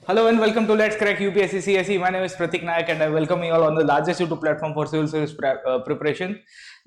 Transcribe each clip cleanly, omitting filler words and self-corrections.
Hello and welcome to Let's Crack UPSC CSE. My name is Pratik Nayak and I welcome you all on the largest YouTube platform for civil service preparation.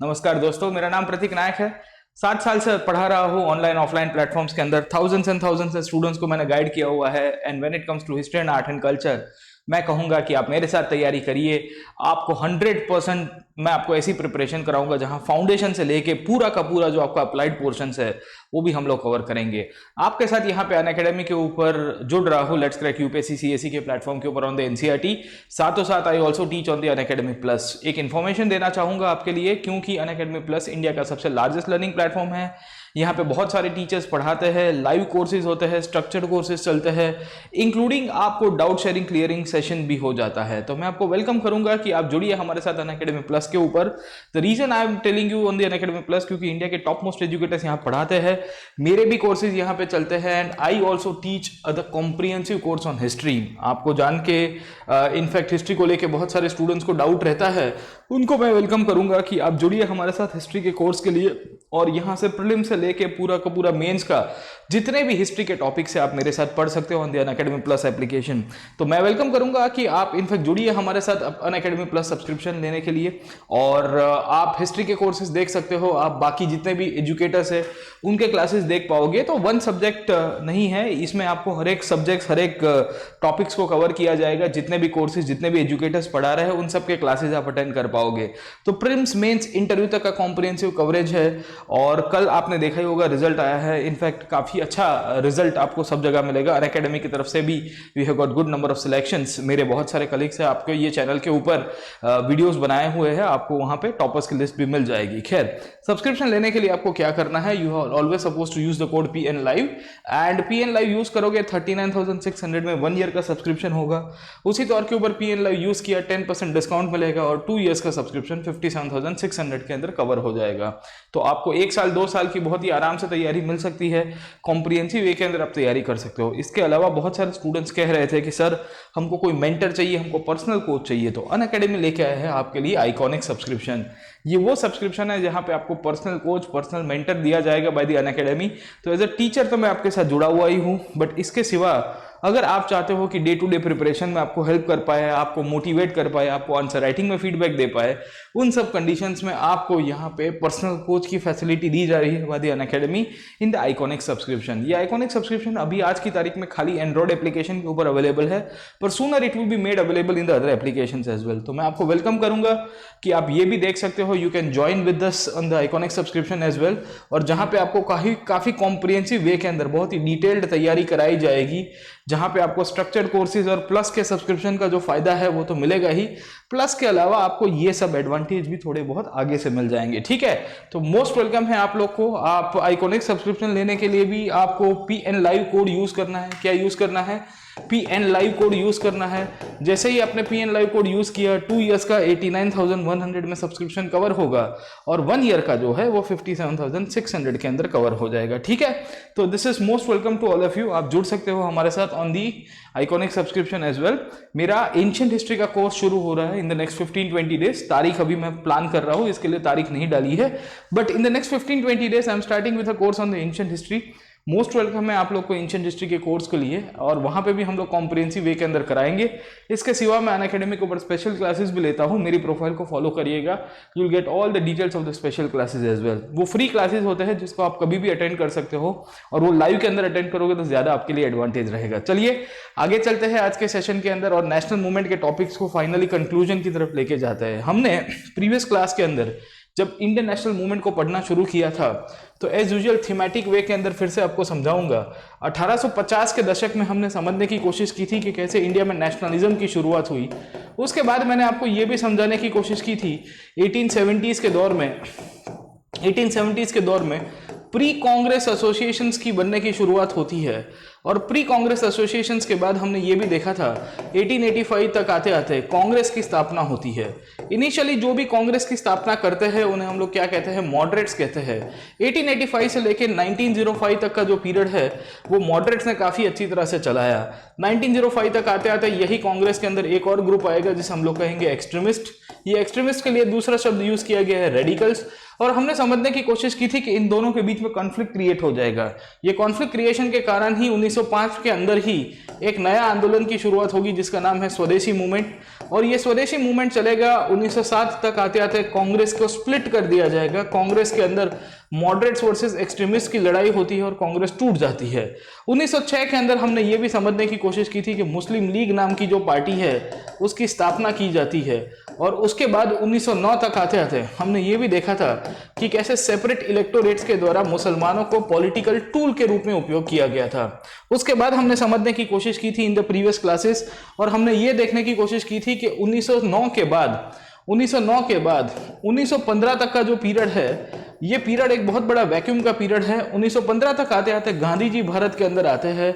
नमस्कार दोस्तों, मेरा नाम प्रतीक नायक है। 7 साल से पढ़ा रहा हूँ ऑनलाइन ऑफलाइन प्लेटफॉर्म्स के अंदर। थाउजेंड्स एंड थाउजेंड्स स्टूडेंट्स को मैंने गाइड किया हुआ है। And when it comes to history and art and culture, मैं कहूंगा कि आप मेरे साथ तैयारी करिए। आपको 100% मैं आपको ऐसी प्रिपरेशन कराऊंगा जहां फाउंडेशन से लेके पूरा का पूरा जो आपका अप्लाइड पोर्शंस है वो भी हम लोग कवर करेंगे। आपके साथ यहाँ पे अनअकैडमी के ऊपर जुड़ रहा हूँ, लेट्स क्रैक यूपीएससी सीएसई के प्लेटफॉर्म के ऊपर ऑन द एनसीईआरटी। साथों साथ I also teach on the Unacademy plus. एक इन्फॉर्मेशन देना चाहूंगा आपके लिए, क्योंकि अनअकैडमी प्लस इंडिया का सबसे लार्जेस्ट लर्निंग प्लेटफॉर्म है। यहाँ पे बहुत सारे टीचर्स पढ़ाते हैं, लाइव कोर्सेज होते हैं, स्ट्रक्चर्ड कोर्सेज चलते हैं, इंक्लूडिंग आपको डाउट शेयरिंग क्लियरिंग सेशन भी हो जाता है। तो मैं आपको वेलकम करूंगा कि आप जुड़िए हमारे साथ अनअकैडमी प्लस के ऊपर। The reason I am telling you on the Unacademy plus, क्योंकि इंडिया के टॉप मोस्ट एजुकेटर्स यहाँ पढ़ाते हैं, मेरे भी कोर्सेज यहाँ पे चलते हैं। And I also teach the comprehensive course on history. आपको जान के इनफैक्ट हिस्ट्री को लेके बहुत सारे स्टूडेंट्स को डाउट रहता है, उनको मैं वेलकम करूंगा कि आप जुड़िए हमारे साथ हिस्ट्री के कोर्स के लिए। और यहाँ से प्रीलिम से लेके पूरा का पूरा मेंस का जितने भी हिस्ट्री के टॉपिक्स है आप मेरे साथ पढ़ सकते हो on the Unacademy plus application. तो मैं वेलकम करूंगा कि आप इनफैक्ट जुड़िए हमारे साथ अनअकैडमी प्लस सब्सक्रिप्शन लेने के लिए। और आप हिस्ट्री के कोर्सेज देख सकते हो, आप बाकी जितने भी एजुकेटर्स है उनके क्लासेस देख पाओगे। तो वन सब्जेक्ट नहीं है इसमें, आपको हर एक सब्जेक्ट हर एक टॉपिक्स को कवर किया जाएगा। जितने भी कोर्सेज जितने भी एजुकेटर्स पढ़ा रहे हैं उन सब के क्लासेज आप अटेंड कर पाओगे। तो प्रीलिम्स मेंस इंटरव्यू तक का कॉम्प्रिहेंसिव कवरेज है। और कल आपने देखा ही होगा रिजल्ट आया है, इनफैक्ट काफी अच्छा रिजल्ट आपको सब जगह मिलेगा। अनअकैडमी की तरफ से भी we have got good number of selections. मेरे बहुत सारे कलीग्स हैं आपके ये चैनल के ऊपर वीडियोस बनाए हुए हैं, आपको वहां पे टॉपर्स की लिस्ट भी मिल जाएगी। खैर, सब्सक्रिप्शन लेने के लिए आपको क्या करना है, you are always suppose to use the code PN Live and PN Live use करोगे 39,600 में 1 ईयर का सब्सक्रिप्शन होगा। उसी तौर के ऊपर PN Live यूज किया 10% डिस्काउंट मिलेगा और 2 ईयर्स का सब्सक्रिप्शन 57,600 के अंदर कवर हो जाएगा। तो आपको 1 साल 2 साल की बहुत ही आराम से तैयारी मिल सकती है। कॉम्प्रिहेंसिव वे के अंदर आप तैयारी कर सकते हो। इसके अलावा बहुत सारे स्टूडेंट्स कह रहे थे कि सर हमको कोई मेंटर चाहिए, हमको पर्सनल कोच चाहिए। तो अनअकैडमी लेके आया है आपके लिए आइकॉनिक सब्सक्रिप्शन। ये वो सब्सक्रिप्शन है जहां पे आपको पर्सनल कोच पर्सनल मेंटर दिया जाएगा बाय द अनअकैडमी। तो एज अ टीचर तो मैं आपके साथ जुड़ा हुआ ही हूं, बट इसके सिवा अगर आप चाहते हो कि डे टू डे प्रिपरेशन में आपको हेल्प कर पाए, आपको मोटिवेट कर पाए, आपको आंसर राइटिंग में फीडबैक दे पाए, उन सब कंडीशंस में आपको यहाँ पे पर्सनल कोच की फैसिलिटी दी जा रही है by the Unacademy in the iconic subscription. ये आइकॉनिक सब्सक्रिप्शन अभी आज की तारीख में खाली एंड्रॉइड एप्लीकेशन के ऊपर अवेलेबल है, पर sooner it will be made available in the other applications as well. तो मैं आपको वेलकम करूंगा कि आप ये भी देख सकते हो, you can join with us on the iconic subscription as well. और जहां पे आपको काफी कॉम्प्रिहेंसिव वे के अंदर बहुत ही डिटेल्ड तैयारी कराई जाएगी, जहां पे आपको स्ट्रक्चर्ड कोर्सेज और प्लस के सब्सक्रिप्शन का जो फायदा है वो तो मिलेगा ही, प्लस के अलावा आपको ये सब एडवांटेज भी थोड़े बहुत आगे से मिल जाएंगे। ठीक है, तो मोस्ट वेलकम है आप लोग को। आप आइकॉनिक सब्सक्रिप्शन लेने के लिए भी आपको PN Live कोड यूज करना है। क्या यूज करना है? PN Live कोड यूज करना है। जैसे ही आपने PN Live कोड यूज किया 2 इयर्स का 89,100 में सब्सक्रिप्शन कवर होगा और 1 ईयर का जो है वो 57,600 के अंदर कवर हो जाएगा। ठीक है, तो this is most welcome to all of you. आप जुड़ सकते हो हमारे साथ on the iconic subscription as well. मेरा एंशिएंट हिस्ट्री का कोर्स शुरू हो रहा है इन द नेक्स्ट 15-20 डेज। तारीख अभी मैं प्लान कर रहा हूँ, इसके लिए तारीख नहीं डाली है, but in the next 15-20 days I am starting with a course on the ancient history. Most welcome है आप लोग को एंशिएंट हिस्ट्री के कोर्स के लिए, और वहां पे भी हम लोग कॉम्प्रिहेंसिव वे के अंदर कराएंगे। इसके सिवा मैं अनअकैडमी के ऊपर स्पेशल क्लासेस भी लेता हूं। मेरी प्रोफाइल को फॉलो करिएगा, you will get all the details of the special classes as well. वो फ्री क्लासेस होते हैं जिसको आप कभी भी अटेंड कर सकते हो, और वो लाइव के अंदर अटेंड करोगे तो ज्यादा आपके लिए एडवांटेज रहेगा। चलिए आगे चलते हैं आज के सेशन के अंदर और नेशनल मूवमेंट के टॉपिक्स को फाइनली कंक्लूजन की तरफ लेके जाते हैं। हमने प्रीवियस क्लास के अंदर जब इंडियन नेशनल मूवमेंट को पढ़ना शुरू किया था, तो एज यूजुअल थीमेटिक वे के अंदर फिर से आपको समझाऊंगा। 1850 के दशक में हमने समझने की कोशिश की थी कि कैसे इंडिया में नेशनलिज्म की शुरुआत हुई। उसके बाद मैंने आपको यह भी समझाने की कोशिश की थी 1870s के दौर में प्री कांग्रेस एसोसिएशंस की बनने की शुरुआत होती है, और प्री कांग्रेस एसोसिएशंस के बाद हमने ये भी देखा था 1885 तक आते आते कांग्रेस की स्थापना होती है। इनिशियली जो भी कांग्रेस की स्थापना करते हैं उन्हें हम लोग क्या कहते हैं, मॉडरेट्स कहते हैं। 1885 से लेके 1905 तक का जो पीरियड है वो मॉडरेट्स ने काफी अच्छी तरह से चलाया। 1905 तक आते आते यही कांग्रेस के अंदर एक और ग्रुप आएगा जिसे हम लोग कहेंगे एक्सट्रीमिस्ट। ये एक्सट्रीमिस्ट के लिए दूसरा शब्द यूज किया गया है रेडिकल्स, और हमने समझने की कोशिश की थी कि इन दोनों के बीच में कॉन्फ्लिक्ट क्रिएट हो जाएगा। ये कॉन्फ्लिक्ट क्रिएशन के कारण ही 1905 के अंदर ही एक नया आंदोलन की शुरुआत होगी जिसका नाम है स्वदेशी मूवमेंट। और ये स्वदेशी मूवमेंट चलेगा 1907 तक आते आते कांग्रेस को स्प्लिट कर दिया जाएगा। कांग्रेस के अंदर मॉडरेट्स वर्सेस एक्सट्रीमिस्ट की लड़ाई होती है और कांग्रेस टूट जाती है। 1906 के अंदर हमने ये भी समझने की कोशिश की थी कि मुस्लिम लीग नाम की जो पार्टी है उसकी स्थापना की जाती है। और उसके बाद 1909 तक आते आते हमने ये भी देखा था कि कैसे सेपरेट इलेक्टोरेट्स के द्वारा मुसलमानों को पॉलिटिकल टूल के रूप में उपयोग किया गया था। उसके बाद हमने समझने की कोशिश की थी इन द प्रीवियस क्लासेस, और हमने ये देखने की कोशिश की थी कि 1909 के बाद 1915 तक का जो पीरियड है, ये पीरियड एक बहुत बड़ा वैक्यूम का पीरियड है। 1915 तक आते आते गांधी जी भारत के अंदर आते हैं।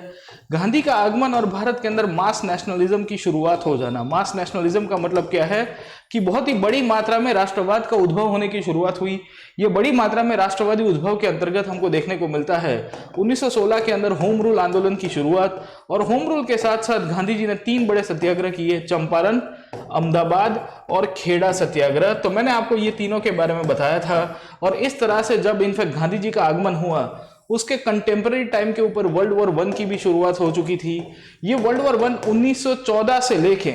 गांधी का आगमन और भारत के अंदर मास नेशनलिज्म की शुरुआत हो जाना। मास नेशनलिज्म का मतलब क्या है कि बहुत ही बड़ी मात्रा में राष्ट्रवाद का उद्भव होने की शुरुआत हुई। ये बड़ी मात्रा में राष्ट्रवादी उद्भव के अंतर्गत हमको देखने को मिलता है 1916 के अंदर होम रूल आंदोलन की शुरुआत। और होम रूल के साथ साथ गांधी जी ने 3 बड़े सत्याग्रह किए, चंपारण, अहमदाबाद और खेड़ा सत्याग्रह। तो मैंने आपको ये तीनों के बारे में बताया था। और इस तरह से जब इनफैक्ट गांधी जी का आगमन हुआ, उसके कंटेम्पररी टाइम के ऊपर वर्ल्ड वॉर 1 की भी शुरुआत हो चुकी थी। ये वर्ल्ड वॉर 1 1914 से लेके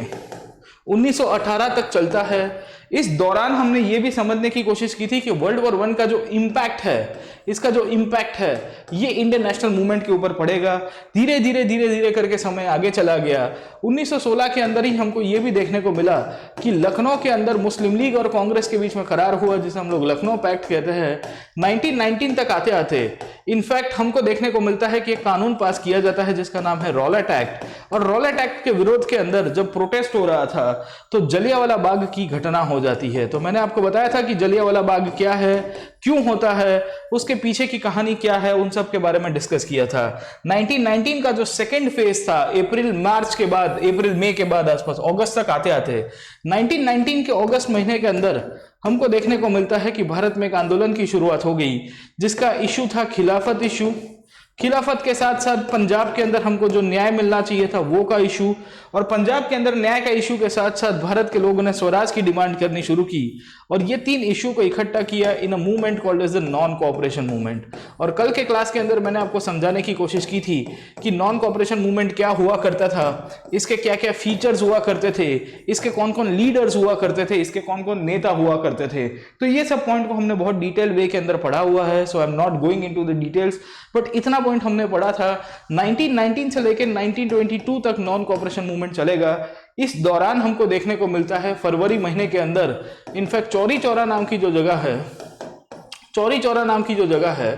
1918 तक चलता है। इस दौरान हमने ये भी समझने की कोशिश की थी कि वर्ल्ड वॉर 1 का जो इम्पैक्ट है, इसका जो इम्पैक्ट है ये इंडियन नेशनल मूवमेंट के ऊपर पड़ेगा। धीरे धीरे करके समय आगे चला गया। 1916 के अंदर ही हमको ये भी देखने को मिला कि लखनऊ के अंदर मुस्लिम लीग और कांग्रेस के बीच में करार हुआ, जिसे हम लोग लखनऊ पैक्ट कहते हैं। 1919 तक आते आते इनफैक्ट हमको देखने को मिलता है कि एक कानून पास किया जाता है जिसका नाम है रॉलेट एक्ट। और रॉलेट एक्ट के विरोध के अंदर जब प्रोटेस्ट हो रहा था तो जलियांवाला बाग की घटना हो जाती है। तो मैंने आपको बताया था कि जलियांवाला बाग क्या है, क्यों होता है, उसके पीछे की कहानी क्या है, उन सब के बारे में डिस्कस किया था। 1919 का जो सेकेंड फेज था, अप्रैल मई के बाद आसपास अगस्त तक आते आते 1919 के अगस्त महीने के अंदर हमको देखने को मिलता है कि भारत में एक आंदोलन की शुरुआत हो गई जिसका इशू था खिलाफत इशू। खिलाफत के साथ साथ पंजाब के अंदर हमको जो न्याय मिलना चाहिए था वो का इशू, और पंजाब के अंदर न्याय का इशू के साथ साथ भारत के लोगों ने स्वराज की डिमांड करनी शुरू की। और ये 3 इशू को इकट्ठा किया in a movement called as the non cooperation movement. और कल के क्लास के अंदर मैंने आपको समझाने की कोशिश की थी कि नॉन कोऑपरेशन मूवमेंट क्या हुआ करता था, इसके क्या क्या फीचर्स हुआ करते थे, इसके कौन कौन लीडर्स हुआ करते थे, इसके कौन कौन नेता हुआ करते थे। तो ये सब पॉइंट को हमने बहुत डिटेल वे के अंदर पढ़ा हुआ है। So I am not going into the details, but इतना पॉइंट हमने पढ़ा था। 1919 से लेकर 1922 तक नॉन कोऑपरेशन मूवमेंट चलेगा। इस दौरान हमको देखने को मिलता है फरवरी महीने के अंदर इनफैक्ट चौरी चौरा नाम की जो जगह है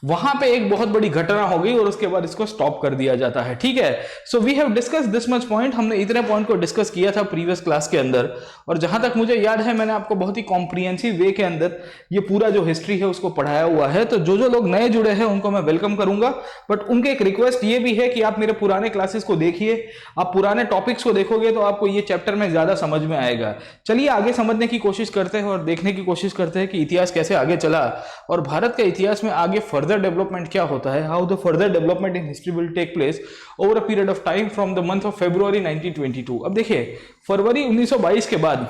वहां पे एक बहुत बड़ी घटना हो गई और उसके बाद इसको स्टॉप कर दिया जाता है। ठीक है, so we have discuss this much point. हमने इतने पॉइंट को डिस्कस किया था प्रीवियस क्लास के अंदर, और जहां तक मुझे याद है मैंने आपको बहुत ही कॉम्प्रिहेंसिव वे के अंदर ये पूरा जो हिस्ट्री है उसको पढ़ाया हुआ है। तो जो लोग नए जुड़े हैं उनको मैं वेलकम करूंगा, बट उनके एक रिक्वेस्ट ये भी है कि आप मेरे पुराने क्लासेस को देखिए। आप पुराने टॉपिक्स को देखोगे तो आपको ये चैप्टर में ज्यादा समझ में आएगा। चलिए आगे समझने की कोशिश करते हैं और देखने की कोशिश करते हैं कि इतिहास कैसे आगे चला और भारत का इतिहास में आगे फर्दर डेवलपमेंट क्या होता है, how the further development in history will take place over a period of time from the month of February 1922। अब देखिए फरवरी 1922 के बाद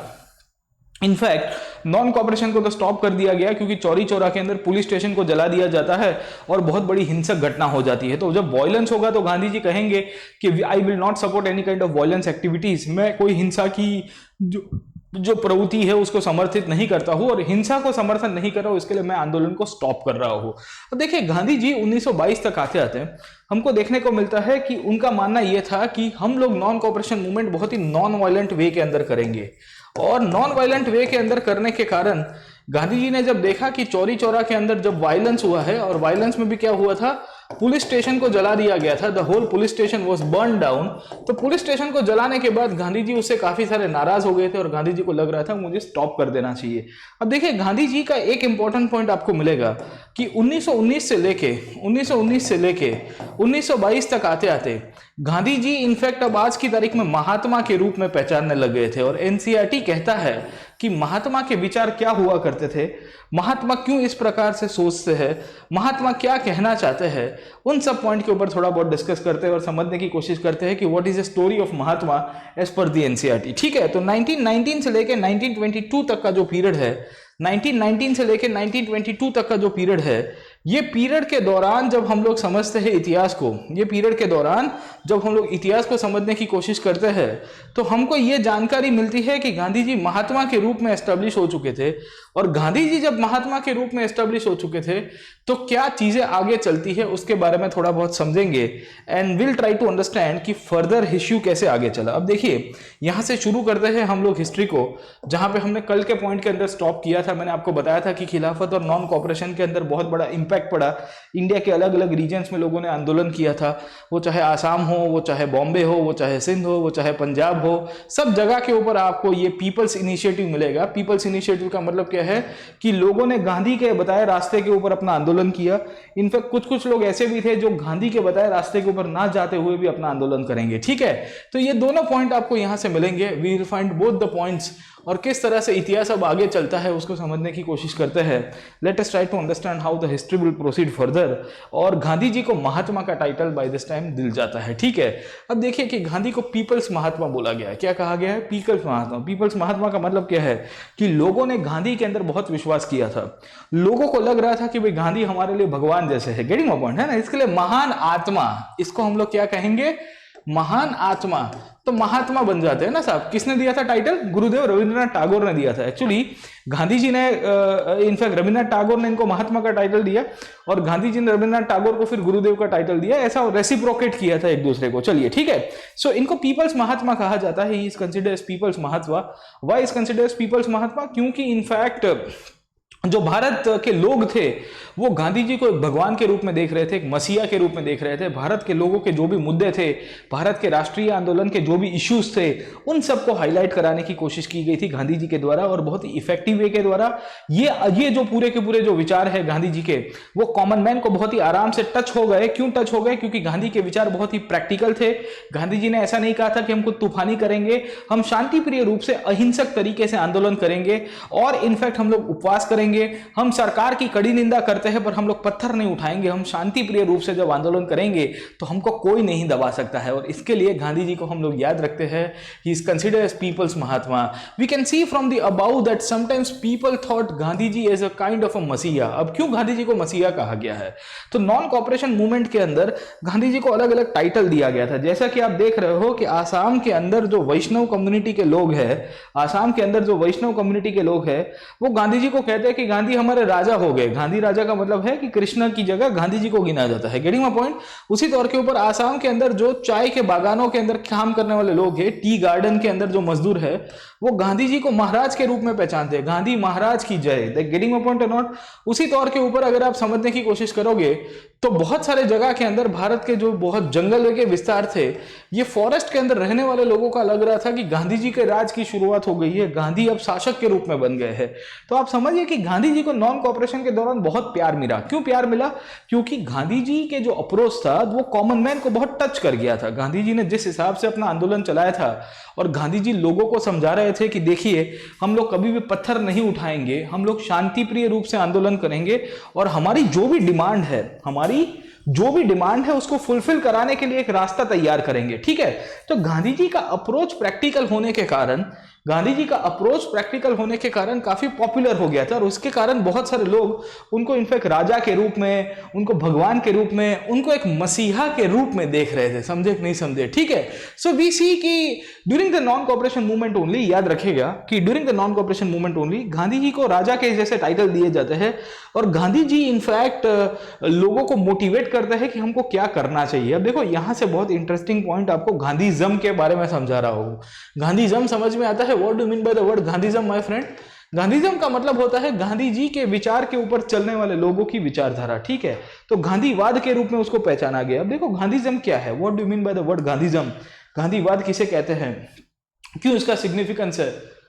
इनफैक्ट नॉन कॉपरेशन को तो स्टॉप कर दिया गया क्योंकि चौरी चौरा के अंदर पुलिस स्टेशन को जला दिया जाता है और बहुत बड़ी हिंसक घटना हो जाती है। तो जब वायलेंस होगा तो गांधी जी कहेंगे कि I will not support any kind of violence activities. मैं कोई हिंसा की जो प्रवृत्ति है उसको समर्थित नहीं करता हूं और हिंसा को समर्थन नहीं कर रहा हूं, इसके लिए मैं आंदोलन को स्टॉप कर रहा हूं। तो देखिए गांधी जी 1922 तक आते आते हमको देखने को मिलता है कि उनका मानना यह था कि हम लोग नॉन कोऑपरेशन मूवमेंट बहुत ही नॉन वायलेंट वे के अंदर करेंगे। और नॉन वायलेंट वे के अंदर करने के कारण गांधी जी ने जब देखा कि चौरी चौरा के अंदर जब वायलेंस हुआ है, और वायलेंस में भी क्या हुआ था, पुलिस स्टेशन को जला दिया गया था, the whole police station was burn down. तो पुलिस स्टेशन को जलाने के बाद गांधी जी उससे काफी सारे नाराज हो गए थे और गांधी जी को लग रहा था मुझे स्टॉप कर देना चाहिए। अब देखिए गांधी जी का एक इंपॉर्टेंट पॉइंट आपको मिलेगा कि 1919 से लेके 1922 तक आते आते गांधी जी इनफैक्ट अब आज की तारीख में महात्मा के रूप में पहचानने लग गए थे। और एनसीईआरटी कहता है कि महात्मा के विचार क्या हुआ करते थे, महात्मा क्यों इस प्रकार से सोचते हैं, महात्मा क्या कहना चाहते हैं, उन सब पॉइंट के ऊपर थोड़ा बहुत डिस्कस करते हैं और समझने की कोशिश करते हैं कि what is the story of Mahatma as per the NCERT. ठीक है, तो 1919 से लेकर 1922 तक का जो पीरियड है 1919 से लेकर 1922 तक का जो पीरियड है, ये पीरियड के दौरान जब हम लोग समझते हैं इतिहास को, ये पीरियड के दौरान जब हम लोग इतिहास को समझने की कोशिश करते हैं, तो हमको ये जानकारी मिलती है कि गांधी जी महात्मा के रूप में एस्टेब्लिश हो चुके थे। और गांधी जी जब महात्मा के रूप में एस्टेब्लिश हो चुके थे, तो क्या चीजें आगे चलती है उसके बारे में थोड़ा बहुत समझेंगे, and will try to understand कि फर्दर इश्यू कैसे आगे चला। अब देखिए, यहां से शुरू करते हैं हम लोग हिस्ट्री को, जहां पे हमने कल के पॉइंट के अंदर स्टॉप किया था। मैंने आपको बताया था कि खिलाफत और नॉन कॉपरेशन के अंदर बहुत बड़ा इंपैक्ट पड़ा। इंडिया के अलग अलग रीजन्स में लोगों ने आंदोलन किया था, वो चाहे आसाम हो, वो चाहे बॉम्बे हो, वो चाहे सिंध हो, वो चाहे पंजाब हो, सब जगह के ऊपर आपको ये पीपल्स इनिशिएटिव मिलेगा। पीपल्स इनिशिएटिव का मतलब क्या है कि लोगों ने गांधी के बताए रास्ते के ऊपर अपना आंदोलन किया। इनफैक्ट कुछ कुछ लोग ऐसे भी थे जो गांधी के बताए रास्ते के ऊपर ना जाते हुए भी अपना आंदोलन करेंगे। ठीक है, तो ये दोनों पॉइंट आपको यहां से मिलेंगे। We will find both the points, और किस तरह से इतिहास अब आगे चलता है उसको समझने की कोशिश करते हैं। Let us try to understand how the history will proceed further. और गांधी जी को महात्मा का टाइटल बाय दिस टाइम दिल जाता है। ठीक है, अब देखिए कि गांधी को पीपल्स महात्मा बोला गया है। क्या कहा गया है? पीपल्स महात्मा। पीपल्स महात्मा का मतलब क्या है कि लोगों ने गांधी के अंदर बहुत विश्वास किया था। लोगों को लग रहा था कि भाई गांधी हमारे लिए भगवान जैसे है। गेटिंग माय पॉइंट है ना? इसके लिए महान आत्मा, इसको हम लोग क्या कहेंगे? महान आत्मा। तो महात्मा बन जाते हैं ना साहब। किसने दिया था टाइटल? गुरुदेव रविंद्रनाथ टैगोर ने दिया था। एक्चुअली गांधी जी ने इनफैक्ट रविंद्रनाथ टैगोर ने इनको महात्मा का टाइटल दिया, और गांधी जी ने रविंद्रनाथ टैगोर को फिर गुरुदेव का टाइटल दिया। ऐसा रेसिप्रोकेट किया था एक दूसरे को। चलिए ठीक है, सो इनको पीपल्स महात्मा कहा जाता है। He is considered as people's Mahatma. Why is considered as people's Mahatma? क्योंकि इनफैक्ट जो भारत के लोग थे वो गांधी जी को एक भगवान के रूप में देख रहे थे, एक मसीहा के रूप में देख रहे थे। भारत के लोगों के जो भी मुद्दे थे, भारत के राष्ट्रीय आंदोलन के जो भी इश्यूज थे, उन सबको हाईलाइट कराने की कोशिश की गई थी गांधी जी के द्वारा, और बहुत ही इफेक्टिव वे के द्वारा। ये जो पूरे के पूरे जो विचार है गांधी जी के, वो कॉमन मैन को बहुत ही आराम से टच हो गए। क्यों टच हो गए? क्योंकि गांधी के विचार बहुत ही प्रैक्टिकल थे। गांधी जी ने ऐसा नहीं कहा था कि हम कुछ तूफानी करेंगे, हम शांतिप्रिय रूप से अहिंसक तरीके से आंदोलन करेंगे, और इनफैक्ट हम लोग उपवास करेंगे। हम सरकार की कड़ी निंदा करते हैं पर हम लोग पत्थर नहीं उठाएंगे। हम शांतिप्रिय रूप से जब आंदोलन करेंगे तो हमको कोई नहीं दबा सकता है। और इसके लिए गांधी जी को हम लोग याद रखते हैं। He is considered as people's Mahatma. We can see from the above that sometimes people thought Gandhi ji as a kind of a मसीहा। अब क्यों गांधी जी को मसीहा कहा गया है? तो नॉन कॉपरेशन मूवमेंट के अंदर गांधी जी को अलग अलग टाइटल दिया गया था। जैसा कि आप देख रहे हो कि आसाम के अंदर जो वैष्णव कम्युनिटी के लोग हैं, आसाम के अंदर जो वैष्णव कम्युनिटी के लोग हैं, वो गांधी जी को कहते हैं कि गांधी हमारे राजा हो गए। गांधी राजा का मतलब है कि कृष्णा की जगह गांधी जी को गिना जाता है। Getting my point? उसी तौर के ऊपर आसाम के अंदर जो चाय के बागानों के अंदर काम करने वाले लोग हैं, टी गार्डन के अंदर जो मजदूर है, वो गांधी जी को महाराज के रूप में पहचानते हैं। गांधी महाराज की जय। Getting my point or not? उसी तौर के ऊपर अगर आप समझने की कोशिश करोगे तो बहुत सारे जगह के अंदर भारत के जो बहुत जंगल के विस्तार थे, ये फॉरेस्ट के अंदर रहने वाले लोगों का लग रहा था कि गांधी जी के राज की शुरुआत हो गई है, गांधी अब शासक के रूप में बन गए हैं। तो आप समझिए कि गांधी जी को नॉन कॉपरेशन के दौरान बहुत प्यार मिला। क्यों प्यार मिला? क्योंकि गांधी जी के जो अप्रोच था वो कॉमन मैन को बहुत टच कर गया था। गांधी जी ने जिस हिसाब से अपना आंदोलन चलाया था, और गांधी जी लोगों को समझा रहे थे कि देखिए, हम लोग कभी भी पत्थर नहीं उठाएंगे, हम लोग शांतिप्रिय रूप से आंदोलन करेंगे, और हमारी जो भी डिमांड है उसको फुलफिल कराने के लिए एक रास्ता तैयार करेंगे। ठीक है, तो गांधी जी का अप्रोच प्रैक्टिकल होने के कारण काफी पॉपुलर हो गया था, और उसके कारण बहुत सारे लोग उनको इनफैक्ट राजा के रूप में, उनको भगवान के रूप में, उनको एक मसीहा के रूप में देख रहे थे। समझे कि नहीं समझे? ठीक है, सो वी सी कि during the non cooperation movement only, याद रखेगा कि during the non cooperation movement only Gandhi ji को राजा के जैसे टाइटल दिए जाते हैं, और गांधी जी इनफैक्ट लोगों को मोटिवेट करते हैं कि हमको क्या करना चाहिए। अब देखो, यहां से बहुत इंटरेस्टिंग पॉइंट आपको गांधीज्म के बारे में समझा रहा हूं। गांधीज्म समझ में आता है? What do mean by the word Gandhism my friend? Gandhism का मतलब होता है गांधी जी के विचार के ऊपर चलने वाले लोगों की विचारधारा। ठीक है, तो गांधीवाद के रूप में उसको पहचाना गया। अब देखो, गांधीज्म क्या है? What do mean by the word Gandhism? गांधीवाद किसे कहते हैं? क्यों इसका सिग्निफिकेंस है?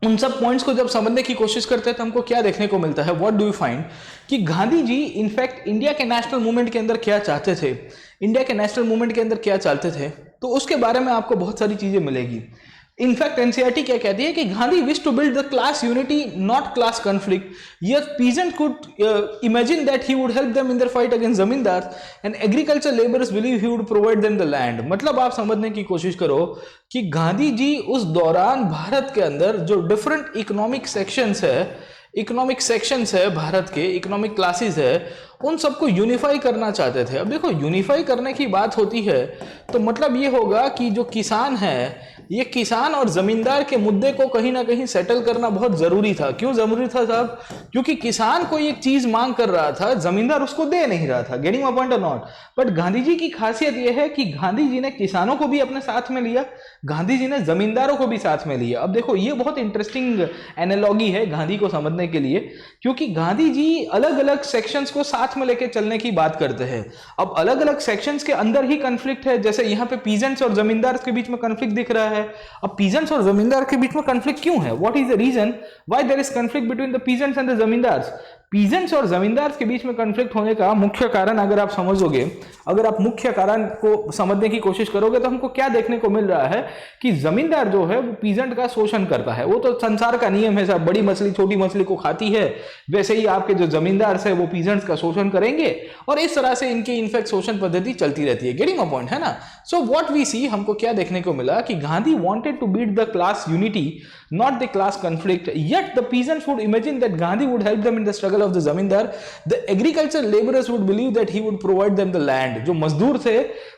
उन सब पॉइंट्स को जब समझने की कोशिश करते हैं तो हमको क्या देखने को मिलता है? व्हाट डू यू फाइंड कि गांधी जी इनफैक्ट इंडिया के नेशनल मूवमेंट के अंदर क्या चाहते थे, इंडिया के नेशनल मूवमेंट के अंदर क्या चाहते थे, तो उसके बारे में आपको बहुत सारी चीजें मिलेगी। इनफैक्ट एनसीईआरटी क्या कहती है कि Gandhi wish to build the class unity not class conflict, yet peasant could imagine that he would help them in their fight against zamindars and agriculture laborers believe he would provide them the land। मतलब आप समझने की कोशिश करो कि गांधी जी उस दौरान भारत के अंदर जो डिफरेंट इकोनॉमिक सेक्शंस है भारत के, इकोनॉमिक क्लासेस है, उन सबको यूनिफाई करना चाहते थे। अब देखो यूनिफाई करने की बात होती है तो मतलब ये होगा कि जो किसान है, ये किसान और जमींदार के मुद्दे को कहीं ना कहीं सेटल करना बहुत जरूरी था। क्यों जरूरी था साहब? क्योंकि किसान कोई एक चीज मांग कर रहा था, जमींदार उसको दे नहीं रहा था। Getting my point or not? But Gandhi ji की खासियत यह है कि गांधी जी ने किसानों को भी अपने साथ में लिया, गांधी जी ने जमींदारों को भी साथ में लिया। अब देखो ये बहुत इंटरेस्टिंग एनालॉगी है गांधी को समझने के लिए, क्योंकि गांधी जी अलग अलग सेक्शंस को साथ में लेके चलने की बात करते हैं। अब अलग अलग सेक्शंस के अंदर ही कॉन्फ्लिक्ट है, जैसे यहाँ पे पीजेंट्स और जमींदार के बीच में कॉन्फ्लिक्ट दिख रहा है। अब पीजेंट्स और जमींदार के बीच में कॉन्फ्लिक्ट क्यों है? What is the reason why there is conflict between the peasants and the zamindars? Peasants और जमींदार के बीच में कॉन्फ्लिक्ट होने का मुख्य कारण अगर आप समझोगे, अगर आप मुख्य कारण को समझने की कोशिश करोगे तो हमको क्या देखने को मिल रहा है कि जमींदार जो है वो पीजेंट का शोषण करता है। वो तो संसार का नियम है साहब, बड़ी मछली छोटी मछली को खाती है, वैसे ही आपके जो जमींदार है वो पीजेंट्स का शोषण करेंगे और इस तरह से इनकी इनफैक्ट शोषण पद्धति चलती रहती है। गेटिंग अ पॉइंट, है ना? सो व्हाट वी सी, हमको क्या देखने को मिला कि Gandhi wanted to beat the class unity not the class conflict, yet the peasants would imagine that Gandhi would help them in the struggle of the zamindar, the agriculture laborers would believe that he would provide them the land। जो मजदूर थे,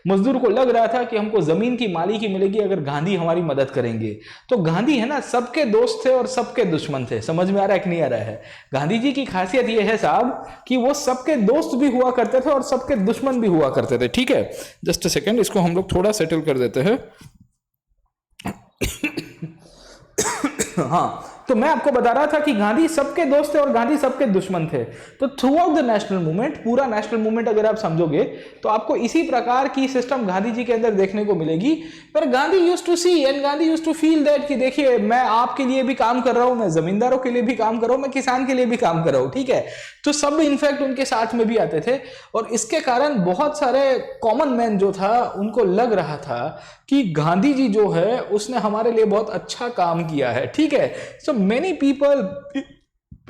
मजदूर को लग रहा था कि हमको जमीन की मालिकी मिलेगी अगर गांधी हमारी मदद करेंगे। तो गांधी है ना सबके दोस्त थे और सबके दुश्मन थे। समझ में आ रहा है कि नहीं आ रहा है? गांधी जी की खासियत यह है साहब कि वो सबके दोस्त भी हुआ करते थे और सबके दुश्मन भी हुआ करते थे। ठीक है, जस्ट अ सेकेंड, इसको हम लोग थोड़ा सेटल कर देते हैं। हाँ, तो मैं आपको बता रहा था कि गांधी सबके दोस्त थे और गांधी सबके दुश्मन थे। तो through out the national movement, पूरा नेशनल मूवमेंट अगर आप समझोगे तो आपको इसी प्रकार की सिस्टम गांधी जी के अंदर देखने को मिलेगी। पर Gandhi used to see and Gandhi used to feel that कि देखिए मैं आपके लिए भी काम कर रहा हूं, मैं जमींदारों के लिए भी काम कर रहा हूं, मैं किसान के लिए भी काम कर रहा हूं। ठीक है, तो सब इनफैक्ट उनके साथ में भी आते थे और इसके कारण बहुत सारे कॉमन मैन जो था उनको लग रहा था कि गांधी जी जो है उसने हमारे लिए बहुत अच्छा काम किया है। ठीक है, so many people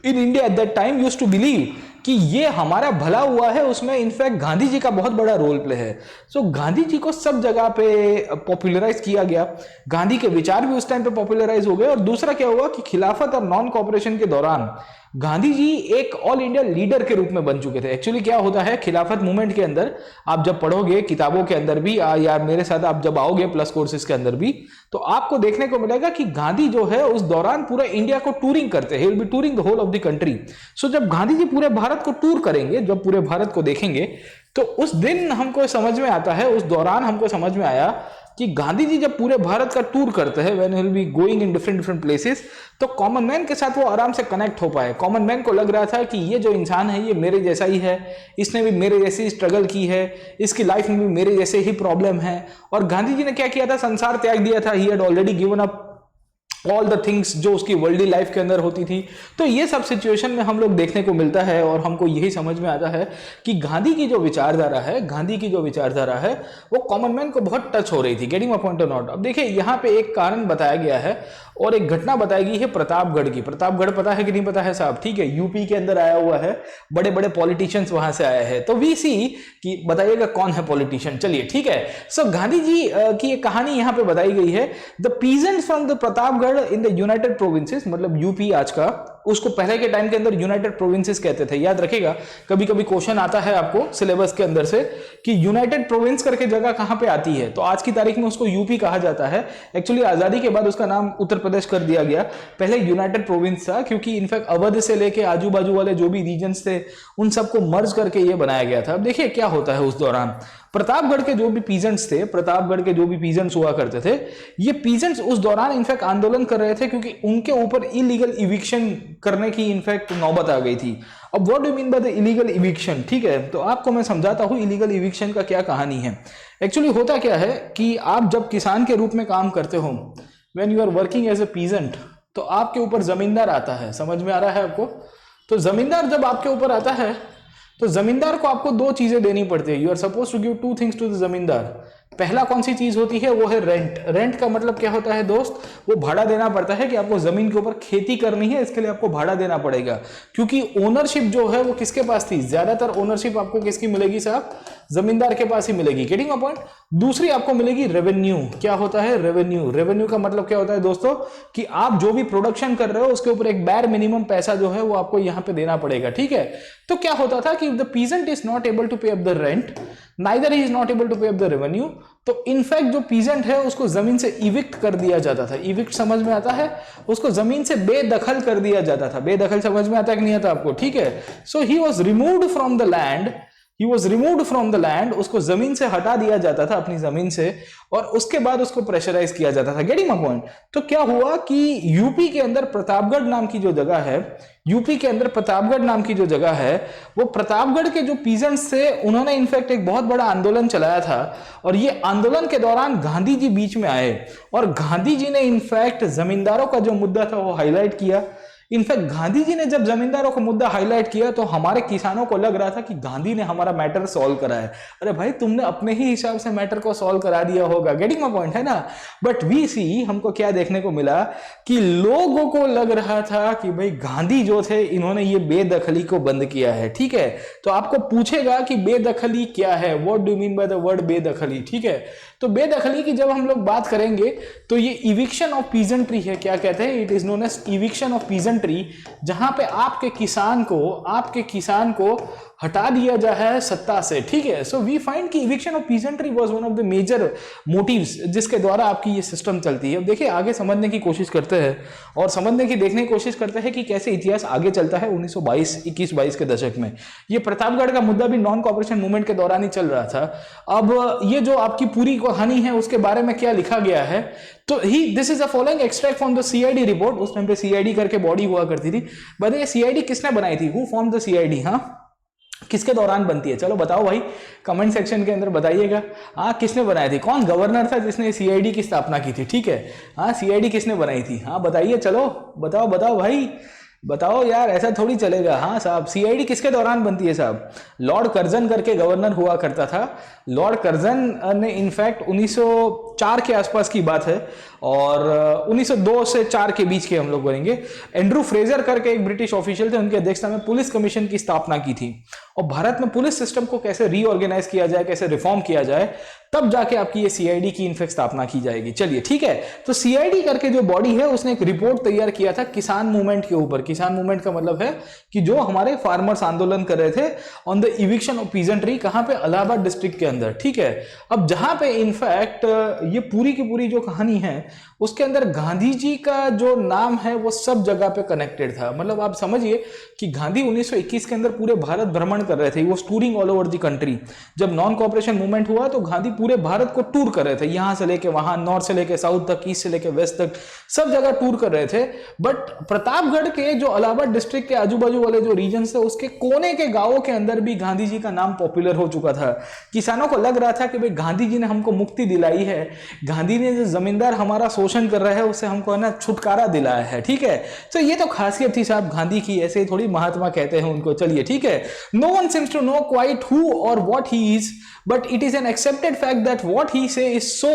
in India at that time used to believe कि ये हमारा भला हुआ है, उसमें इनफैक्ट गांधी जी का बहुत बड़ा रोल प्ले है। सो गांधी जी को सब जगह पे पॉपुलराइज किया गया, गांधी के विचार भी उस टाइम पे पॉपुलराइज हो गए। और दूसरा क्या हुआ कि खिलाफत और नॉन कॉपरेशन के दौरान गांधी जी एक ऑल इंडिया लीडर के रूप में बन चुके थे। एक्चुअली क्या होता है खिलाफत मूवमेंट के अंदर, आप जब पढ़ोगे किताबों के अंदर भी या मेरे साथ आप जब आओगे प्लस कोर्सेज के अंदर भी, तो आपको देखने को मिलेगा कि गांधी जो है उस दौरान पूरा इंडिया को टूरिंग करते हैं, he will be touring the whole of the country. So जब गांधी जी पूरे भारत को टूर करेंगे, जब पूरे भारत को देखेंगे, तो उस दिन हमको समझ में आता है, उस दौरान हमको समझ में आया कि गांधी जी जब पूरे भारत का टूर करते हैं, when he will be going in different places, तो कॉमन मैन के साथ वो आराम से कनेक्ट हो पाए। कॉमन मैन को लग रहा था कि ये जो इंसान है ये मेरे जैसा ही है, इसने भी मेरे जैसी स्ट्रगल की है, इसकी लाइफ में भी मेरे जैसे ही प्रॉब्लम है। और गांधी जी ने क्या किया था, संसार त्याग दिया था, he had already given up all the things जो उसकी वर्ल्डली लाइफ के अंदर होती थी। तो ये सब सिचुएशन में हम लोग देखने को मिलता है और हमको यही समझ में आता है कि गांधी की जो विचारधारा है, गांधी की जो विचारधारा है वो कॉमन मैन को बहुत टच हो रही थी। Getting my point or not? अब देखिए यहाँ पे एक कारण बताया गया है और एक घटना बताई गई है प्रतापगढ़ की। प्रतापगढ़ पता है कि नहीं पता है साहब? ठीक है, यूपी के अंदर आया हुआ है, बड़े बड़े पॉलिटिशियंस वहां से आए हैं। तो वी सी कि बताइएगा कौन है पॉलिटिशियन। चलिए ठीक है, सो गांधी जी की एक कहानी यहाँ पे बताई गई है। The peasants from the Pratapgarh in the United provinces, मतलब यूपी आज का, उसको पहले के टाइम के अंदर यूनाइटेड प्रोविंसेस कहते थे। याद रखिएगा, कभी कभी क्वेश्चन आता है आपको सिलेबस के अंदर से कि यूनाइटेड प्रोविंस करके जगह कहां पे आती है, तो आज की तारीख में उसको यूपी कहा जाता है। एक्चुअली आजादी के बाद उसका नाम उत्तर प्रदेश कर दिया गया, पहले यूनाइटेड प्रोविंस था, क्योंकि इनफैक्ट अवध से लेके आजू बाजू वाले जो भी रीजन्स थे उन सबको मर्ज करके ये बनाया गया था। अब देखिए क्या होता है उस दौरान, प्रतापगढ़ के जो भी पीजेंट्स थे, प्रतापगढ़ के जो भी पीजेंट्स हुआ करते थे, ये पीजेंट्स उस दौरान इनफैक्ट आंदोलन कर रहे थे क्योंकि उनके ऊपर इलीगल इविक्शन करने की इनफैक्ट नौबत आ गई थी। अब what do mean by the illegal eviction? ठीक है, तो आपको मैं समझाता हूं इलीगल इविक्शन का क्या कहानी है। एक्चुअली होता क्या है कि आप जब किसान के रूप में काम करते हो, when you are working as a peasant, तो आपके ऊपर जमींदार आता है। समझ में आ रहा है आपको? तो जमींदार जब आपके ऊपर आता है तो जमींदार को आपको दो चीजें देनी पड़ती है। You are suppose to give two things to the zamindar. पहला कौन सी चीज होती है, वो है रेंट। रेंट का मतलब क्या होता है दोस्त, वो भाड़ा देना पड़ता है कि आपको जमीन के ऊपर खेती करनी है, इसके लिए आपको भाड़ा देना पड़ेगा, क्योंकि ओनरशिप जो है वो किसके पास थी, ज्यादातर ओनरशिप आपको किसकी मिलेगी साहब, जमींदार के पास ही मिलेगी। Getting a point. दूसरी आपको मिलेगी रेवेन्यू। क्या होता है रेवेन्यू, रेवेन्यू का मतलब क्या होता है दोस्तों, कि आप जो भी प्रोडक्शन कर रहे हो उसके ऊपर एक बैर मिनिमम पैसा जो है वो आपको यहां पे देना पड़ेगा, ठीक है। तो क्या होता था कि the peasant is not able to pay up the rent, neither he is not able to pay up the revenue, तो इनफैक्ट जो पीजेंट है उसको जमीन से इविक्ट कर दिया जाता था। इविक्ट समझ में आता है, उसको जमीन से बेदखल कर दिया जाता था। बेदखल समझ में आता है कि नहीं आता आपको, ठीक है। So he was removed from the land, he was removed from the land, उसको जमीन से हटा दिया जाता था अपनी जमीन से, और उसके बाद उसको प्रेशराइज किया जाता था। Getting my point. तो क्या हुआ कि यूपी के अंदर प्रतापगढ़ नाम की जो जगह है, यूपी के अंदर प्रतापगढ़ नाम की जो जगह है, वो प्रतापगढ़ के जो पीजेंट्स थे उन्होंने इनफैक्ट एक बहुत बड़ा आंदोलन चलाया था, और ये आंदोलन के दौरान गांधी जी बीच में आए, और गांधी जी ने इनफैक्ट जमींदारों का जो मुद्दा था वो हाईलाइट किया। इनफैक्ट गांधी जी ने जब जमींदारों का मुद्दा हाईलाइट किया तो हमारे किसानों को लग रहा था कि गांधी ने हमारा मैटर सॉल्व करा है। अरे भाई, तुमने अपने ही हिसाब से मैटर को सॉल्व करा दिया होगा। गेटिंग माय पॉइंट, है ना। बट वी सी, हमको क्या देखने को मिला कि लोगों को लग रहा था कि भाई गांधी जो थे इन्होंने ये बेदखली को बंद किया है, ठीक है। तो आपको पूछेगा कि बेदखली क्या है, what do you mean by the word bedakhli, ठीक है। तो बेदखली की जब हम लोग बात करेंगे तो ये इविक्शन ऑफ पीजेंट्री है। क्या कहते हैं, it is known as eviction of peasantry, जहां पे आपके किसान को हटा दिया जा है सत्ता से, ठीक है। सो वी फाइंड कि eviction of peasantry was one of the major motives जिसके द्वारा आपकी ये सिस्टम चलती है। अब देखिए, आगे समझने की कोशिश करते हैं और समझने की देखने की कोशिश करते हैं कि कैसे इतिहास आगे चलता है 1921 के दशक में। ये प्रतापगढ़ का मुद्दा भी नॉन कॉपरेशन मूवमेंट के दौरान ही चल रहा था। अब ये जो आपकी पूरी कहानी है उसके बारे में क्या लिखा गया है, तो this is a following extract from the CID report. उस टाइम पे सीआईडी करके बॉडी हुआ करती थी। बताइए सीआईडी किसने बनाई थी, हु फॉर्म द सीआईडी, हाँ, किसके दौरान बनती है, चलो बताओ भाई, कमेंट सेक्शन के अंदर बताइएगा। हाँ, किसने बनाई थी, कौन गवर्नर था जिसने सीआईडी की स्थापना की थी, ठीक है। हाँ, सीआईडी किसने बनाई थी, हाँ बताइए, चलो बताओ बताओ भाई, बताओ यार, ऐसा थोड़ी चलेगा। हाँ साहब, सीआईडी किसके दौरान बनती है साहब, लॉर्ड कर्जन करके गवर्नर हुआ करता था। लॉर्ड कर्जन ने इनफैक्ट 1904 के आसपास की बात है, और 1902 से 4 के बीच के हम लोग बोलेंगे। एंड्रू फ्रेजर करके एक ब्रिटिश ऑफिशियल थे, उनकी अध्यक्षता में पुलिस कमीशन की स्थापना की थी, और भारत में पुलिस सिस्टम को कैसे रीऑर्गेनाइज किया जाए, कैसे रिफॉर्म किया जाए, तब जाके आपकी ये सीआईडी की इनफैक्ट स्थापना की जाएगी। चलिए ठीक है, तो सीआईडी करके जो बॉडी है उसने एक रिपोर्ट तैयार किया था किसान मूवमेंट के ऊपर। किसान मूवमेंट का मतलब है कि जो हमारे फार्मर्स आंदोलन कर रहे थे on the eviction of peasantry, कहां पे, इलाहाबाद डिस्ट्रिक्ट के अंदर, ठीक है। अब जहां पे इनफैक्ट ये पूरी की पूरी जो कहानी है उसके अंदर गांधी जी का जो नाम है वो सब जगह पे कनेक्टेड था। मतलब आप समझिए कि गांधी 1921 के अंदर पूरे भारत भ्रमण कर रहे थे, वो touring all over the country. जब नॉन कोऑपरेशन मूवमेंट हुआ तो गांधी पूरे भारत को टूर कर रहे थे, यहां से लेके वहां, नॉर्थ से लेके साउथ तक, ईस्ट से लेके वेस्ट तक, सब जगह टूर कर रहे थे। बट प्रतापगढ़ के जो इलाहाबाद डिस्ट्रिक्ट के आजू बाजू वाले जो रीजन थे उसके कोने के गांवों के अंदर भी गांधी जी का नाम पॉपुलर हो चुका था। किसानों को लग रहा था कि भाई गांधी जी ने हमको मुक्ति दिलाई है, गांधी ने जो जमींदार हमारा शोषण कर रहा है उससे हमको ना छुटकारा दिलाया है, ठीक है। तो ये तो खासियत थी साहब गांधी की, ऐसे ही थोड़ी महात्मा कहते हैं उनको। चलिए ठीक है, no one seems to know quite who or what he is, but it is an accepted fact that what he say is so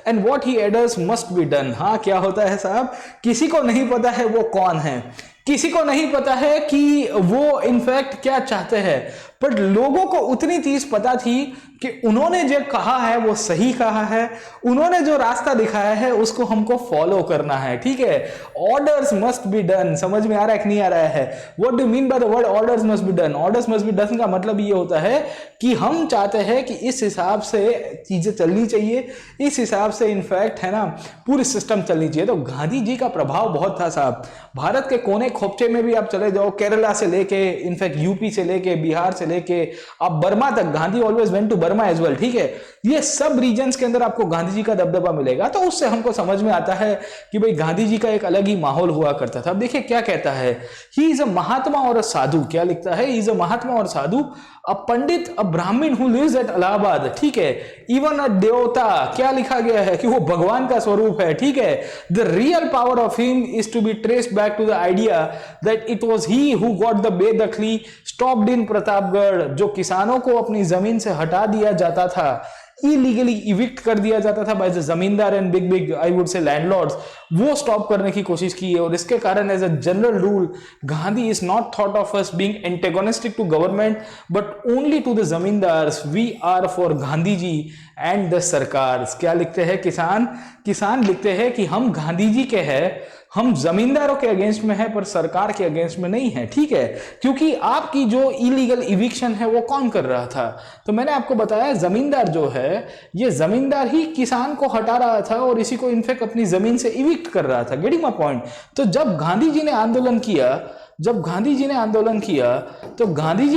and what he orders must be done। हाँ, क्या होता है साहब, किसी को नहीं पता है वो कौन है, किसी को नहीं पता है कि वो इनफैक्ट क्या चाहते हैं, पर लोगों को उतनी चीज पता थी कि उन्होंने जो कहा है वो सही कहा है, उन्होंने जो रास्ता दिखाया है उसको हमको फॉलो करना है, ठीक है। ऑर्डर्स मस्ट बी डन, समझ में आ रहा है कि नहीं आ रहा है, what do mean by the word orders must be done. Orders must be done का मतलब ये होता है कि हम चाहते हैं कि इस हिसाब से चीजें चलनी चाहिए, इस हिसाब से इनफैक्ट, है ना, पूरी सिस्टम चलनी चाहिए। तो गांधी जी का प्रभाव बहुत था साहब। भारत के कोने खोपचे में भी आप चले जाओ, केरला से लेके इनफैक्ट यूपी से लेके बिहार से लेके आप बर्मा तक, Gandhi always went to Burma as well, ठीक है। ये सब रीजन्स के अंदर आपको गांधी जी का दबदबा मिलेगा। तो उससे हमको समझ में आता है कि भाई गांधी जी का एक अलग ही माहौल हुआ करता था। अब देखिए क्या कहता है, ही इज अ महात्मा और अ साधु। क्या लिखता है, ही इज अ महात्मा और साधु, अ पंडित, अ ब्राह्मण हु लिव्स एट इलाहाबाद, ठीक है। इवन अ देवता, क्या लिखा गया है कि वो भगवान का स्वरूप है, ठीक है। The real power of him is to be traced back to the idea that it was he who got the bedakhli stopped in Pratapgarh. जो किसानों को अपनी जमीन से हटा दिया जाता था, इलीगली इविक्ट कर दिया जाता था by the zamindar and big big I would say landlords, वो स्टॉप करने की कोशिश की है। और इसके कारण as a general rule Gandhi is not thought of us being antagonistic to government but only to the zamindars. We are for Gandhi ji and the सरकार। क्या लिखते हैं किसान लिखते हैं कि हम गांधी जी के हैं, हम जमींदारों के अगेंस्ट में है पर सरकार के अगेंस्ट में नहीं है, ठीक है। क्योंकि आपकी जो इलीगल इविक्शन है वो कौन कर रहा था? तो मैंने आपको बताया जमींदार जो है, ये जमींदार ही किसान को हटा रहा था और इसी को इनफैक्ट अपनी जमीन से इविक्ट कर रहा था। Getting my point? तो जब गांधी जी ने आंदोलन किया तो गांधी जी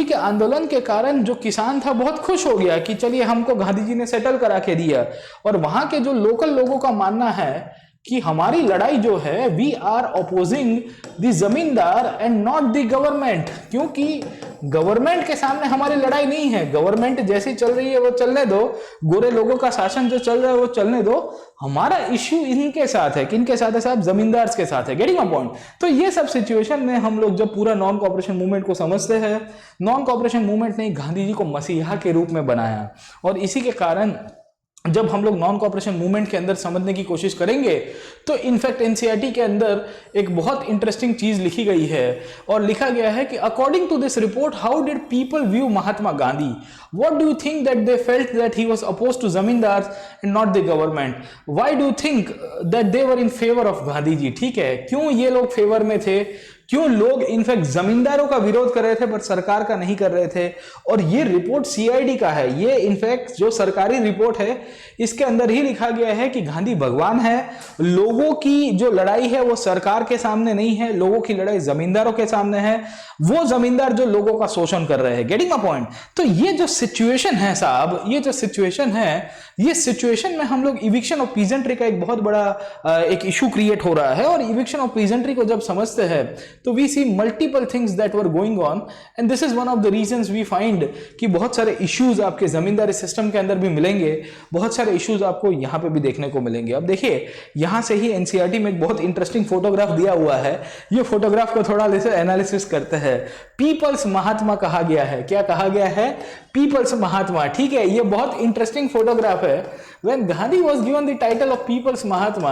के आंदोलन के कारण जो किसान था बहुत खुश हो गया कि चलिए हमको गांधी जी ने सेटल करा के दिया। और वहां के जो लोकल लोगों का मानना है कि हमारी लड़ाई जो है, we are opposing the zamindar and not the government, क्योंकि गवर्नमेंट के सामने हमारी लड़ाई नहीं है। गवर्नमेंट जैसी चल रही है वो चलने दो, गोरे लोगों का शासन जो चल रहा है वो चलने दो, हमारा इश्यू इनके साथ है। किनके साथ है साहब? जमींदार के साथ है। Getting my point? तो ये सब सिचुएशन में हम लोग जब पूरा नॉन कॉपरेशन मूवमेंट को समझते हैं, नॉन कॉपरेशन मूवमेंट ने गांधी जी को मसीहा के रूप में बनाया। और इसी के कारण जब हम लोग नॉन कॉपरेशन मूवमेंट के अंदर समझने की कोशिश करेंगे तो इनफैक्ट एनसीईआरटी के अंदर एक बहुत इंटरेस्टिंग चीज लिखी गई है और लिखा गया है कि according to this report how did people view Mahatma Gandhi, what do you think that they felt that he was opposed to zamindars and not the government, why do you think that they were in favour of Gandhi ji? ठीक है, क्यों ये लोग favour में थे, क्यों लोग in fact जमींदारों का विरोध कर रहे थे पर सरकार का नहीं कर रहे थे? और ये रिपोर्ट सीआईडी का है, ये इनफैक्ट जो सरकारी रिपोर्ट है इसके अंदर ही लिखा गया है कि गांधी भगवान है, लोगों की जो लड़ाई है वो सरकार के सामने नहीं है, लोगों की लड़ाई जमींदारों के सामने है, वो जमींदार जो लोगों का शोषण कर रहे हैं। Getting my point? तो ये जो सिचुएशन है साहब, ये जो सिचुएशन है, ये सिचुएशन में हम लोग इविक्शन ऑफ पीजेंट्री का एक बहुत बड़ा एक इशू क्रिएट हो रहा है। और इविक्शन ऑफ पीजेंट्री को जब समझते हैं तो we see multiple things that were going on and this is one of the reasons we find कि बहुत सारे इश्यूज आपके जमींदारी सिस्टम के अंदर भी मिलेंगे, बहुत सारे इश्यूज आपको यहां पे भी देखने को मिलेंगे। अब देखिए, यहां से ही एनसीईआरटी में एक बहुत इंटरेस्टिंग फोटोग्राफ दिया हुआ है, ये फोटोग्राफ को थोड़ा एनालिसिस करते हैं। पीपल्स महात्मा कहा गया है। क्या कहा गया है? पीपल्स महात्मा। ठीक है, ये बहुत इंटरेस्टिंग फोटोग्राफ है। When Gandhi was given the title of people's Mahatma,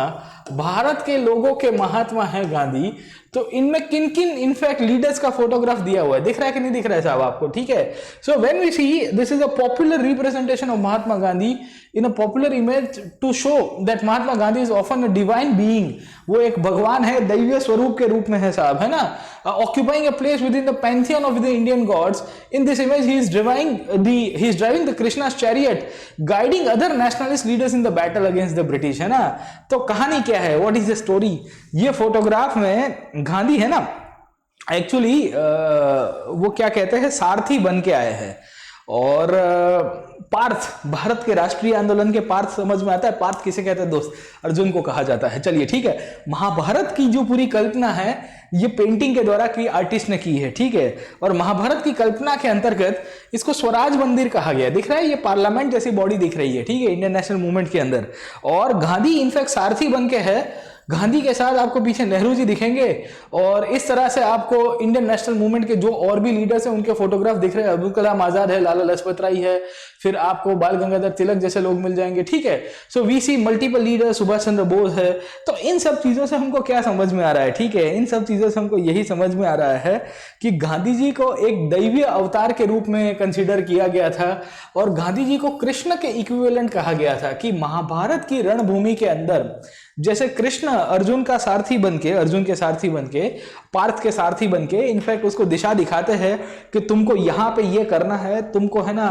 Bharat के लोगों के महात्मा है गांधी, तो इनमें किन किन इनफैक्ट लीडर्स का फोटोग्राफ दिया हुआ है, दिख रहा है कि नहीं दिख रहा है साहब आपको? ठीक है, so when we see this is a popular representation of Mahatma Gandhi in a popular image to show that Mahatma Gandhi is often a divine being, वो एक भगवान है, दैवीय स्वरूप के रूप में है साहब, है ना, occupying a place within the pantheon of the Indian gods. In this image he is driving the Krishna's chariot, guiding other nationalist leaders in the battle against the British, है ना। तो कहानी क्या है? What is the story? ये photograph में गांधी है ना, एक्चुअली वो क्या कहते हैं, सारथी बन के आए हैं। और पार्थ, भारत के राष्ट्रीय आंदोलन के पार्थ समझ में आता है? पार्थ किसे कहते हैं दोस्त? अर्जुन को कहा जाता है। चलिए ठीक है, महाभारत की जो पूरी कल्पना है ये पेंटिंग के द्वारा की आर्टिस्ट ने की है, ठीक है। और महाभारत की कल्पना के अंतर्गत इसको स्वराज मंदिर कहा गया। दिख रहा है, ये पार्लियामेंट जैसी बॉडी दिख रही है, ठीक है, इंडियन नेशनल मूवमेंट के अंदर। और गांधी इनफैक्ट सारथी बन के है, गांधी के साथ आपको पीछे नेहरू जी दिखेंगे। और इस तरह से आपको इंडियन नेशनल मूवमेंट के जो और भी लीडर्स हैं उनके फोटोग्राफ दिख रहे हैं। अब्दुल कलाम आजाद है, लाला लाजपत राय है, फिर आपको बाल गंगाधर तिलक जैसे लोग मिल जाएंगे, ठीक है। So we see multiple leader, Subhash Chandra Bose है। तो इन सब चीजों से हमको क्या समझ में आ रहा है? ठीक है, इन सब चीजों से हमको यही समझ में आ रहा है कि गांधी जी को एक दैवीय अवतार के रूप में कंसिडर किया गया था और गांधी जी को कृष्ण के इक्विवेलेंट कहा गया था। कि महाभारत की रणभूमि के अंदर जैसे कृष्ण अर्जुन का सारथी बनके, अर्जुन के सारथी बनके, पार्थ के सारथी बनके इनफैक्ट उसको दिशा दिखाते हैं कि तुमको यहाँ पे ये करना है, तुमको है ना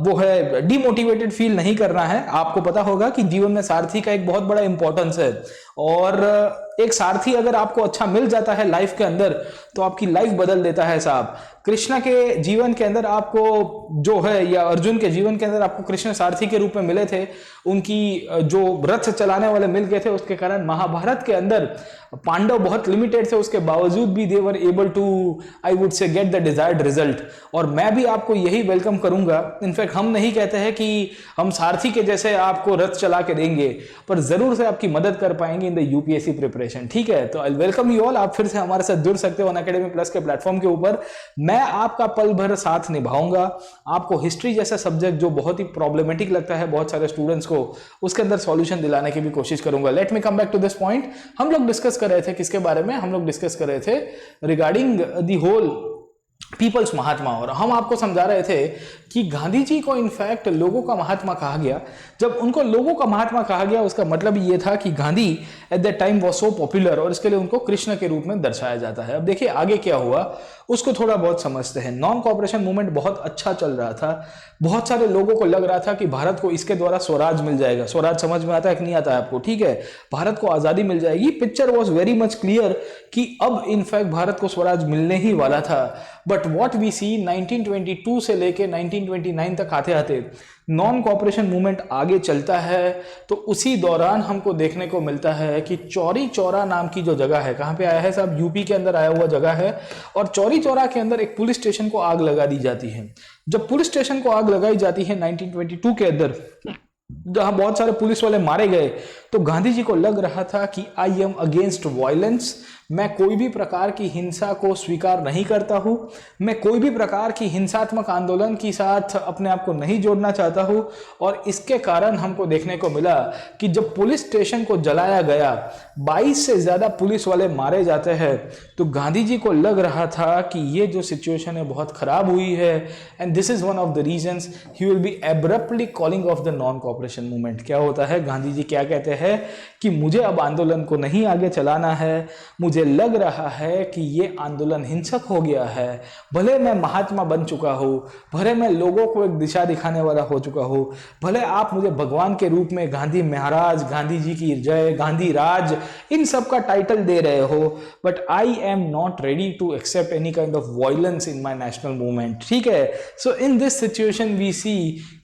वो है डिमोटिवेटेड फील नहीं करना है। आपको पता होगा कि जीवन में सारथी का एक बहुत बड़ा इंपॉर्टेंस है। और एक सारथी अगर आपको अच्छा मिल जाता है लाइफ के अंदर तो आपकी लाइफ बदल देता है साहब। कृष्ण के जीवन के अंदर आपको जो है, या अर्जुन के जीवन के अंदर आपको कृष्ण सारथी के रूप में मिले थे, उनकी जो रथ चलाने वाले मिल गए थे, उसके कारण महाभारत के अंदर पांडव बहुत लिमिटेड थे, उसके बावजूद भी they were able to I would say get the desired result. और मैं भी आपको यही वेलकम करूंगा। इनफैक्ट हम नहीं कहते हैं कि हम सारथी के जैसे आपको रथ चला के देंगे, पर जरूर से आपकी मदद कर पाएंगे in the UPSC preparation. Preparation. ठीक है, तो आई वेलकम यू ऑल। आप फिर से हमारे साथ जुड़ सकते हो अनअकैडमी प्लस के प्लेटफॉर्म के ऊपर। मैं आपका पल भर साथ निभाऊंगा। आपको हिस्ट्री जैसा सब्जेक्ट जो बहुत ही प्रॉब्लमेटिक लगता है बहुत सारे स्टूडेंट्स को, उसके अंदर सॉल्यूशन दिलाने की भी कोशिश करूंगा। Let me come back to this point. हम लोग डिस्कस कर रहे थे किसके बारे में? हम लोग डिस्कस कर रहे थे रिगार्डिंग द होल पीपल्स महात्मा, और हम आपको समझा रहे थे कि गांधी जी को इनफैक्ट लोगों का महात्मा कहा गया। जब उनको लोगों का महात्मा कहा गया उसका मतलब ये था कि Gandhi eight that time was so popular, और इसके लिए उनको कृष्ण के रूप में दर्शाया जाता है। अब देखिए आगे क्या हुआ उसको थोड़ा बहुत समझते हैं। नॉन कॉपरेशन मूवमेंट बहुत अच्छा चल रहा था। बहुत सारे लोगों को लग रहा था कि भारत को इसके द्वारा स्वराज मिल जाएगा। स्वराज समझ में आता है कि नहीं आता है आपको? ठीक है, भारत को आजादी मिल जाएगी। Picture was very much clear कि अब इनफैक्ट भारत को स्वराज मिलने ही वाला था। बट वॉट वी सी 1922 से लेके 1929 तक आते आते नॉन कॉपरेशन मूवमेंट आगे चलता है। तो उसी दौरान हमको देखने को मिलता है कि चौरी चौरा नाम की जो जगह है, कहां पे आया है साहब? यूपी के अंदर आया हुआ जगह है। और चौरी चौरा के अंदर एक पुलिस स्टेशन को आग लगा दी जाती है। जब पुलिस स्टेशन को आग लगाई जाती है 1922 के अंदर, जहां बहुत सारे पुलिस वाले मारे गए, तो गांधी जी को लग रहा था कि आई एम अगेंस्ट वायलेंस। मैं कोई भी प्रकार की हिंसा को स्वीकार नहीं करता हूं। मैं कोई भी प्रकार की हिंसात्मक आंदोलन के साथ अपने आप को नहीं जोड़ना चाहता हूं। और इसके कारण हमको देखने को मिला कि जब पुलिस स्टेशन को जलाया गया, 22 से ज्यादा पुलिस वाले मारे जाते हैं, तो गांधी जी को लग रहा था कि ये जो सिचुएशन है बहुत खराब हुई है। And this is one of the reasons he will B abruptly calling of the non cooperation movement. क्या होता है? गांधी जी क्या कहते हैं कि मुझे अब आंदोलन को नहीं आगे चलाना है। मुझे लग रहा है कि ये आंदोलन हिंसक हो गया है। भले मैं महात्मा बन चुका हूं, भले मैं लोगों को एक दिशा दिखाने वाला हो चुका हूं, भले आप मुझे भगवान के रूप में गांधी महाराज, गांधी जी की जय, गांधी राज, इन सब का टाइटल दे रहे हो, but I am not ready to accept any kind of violence in my national movement. ठीक है, so in this situation we see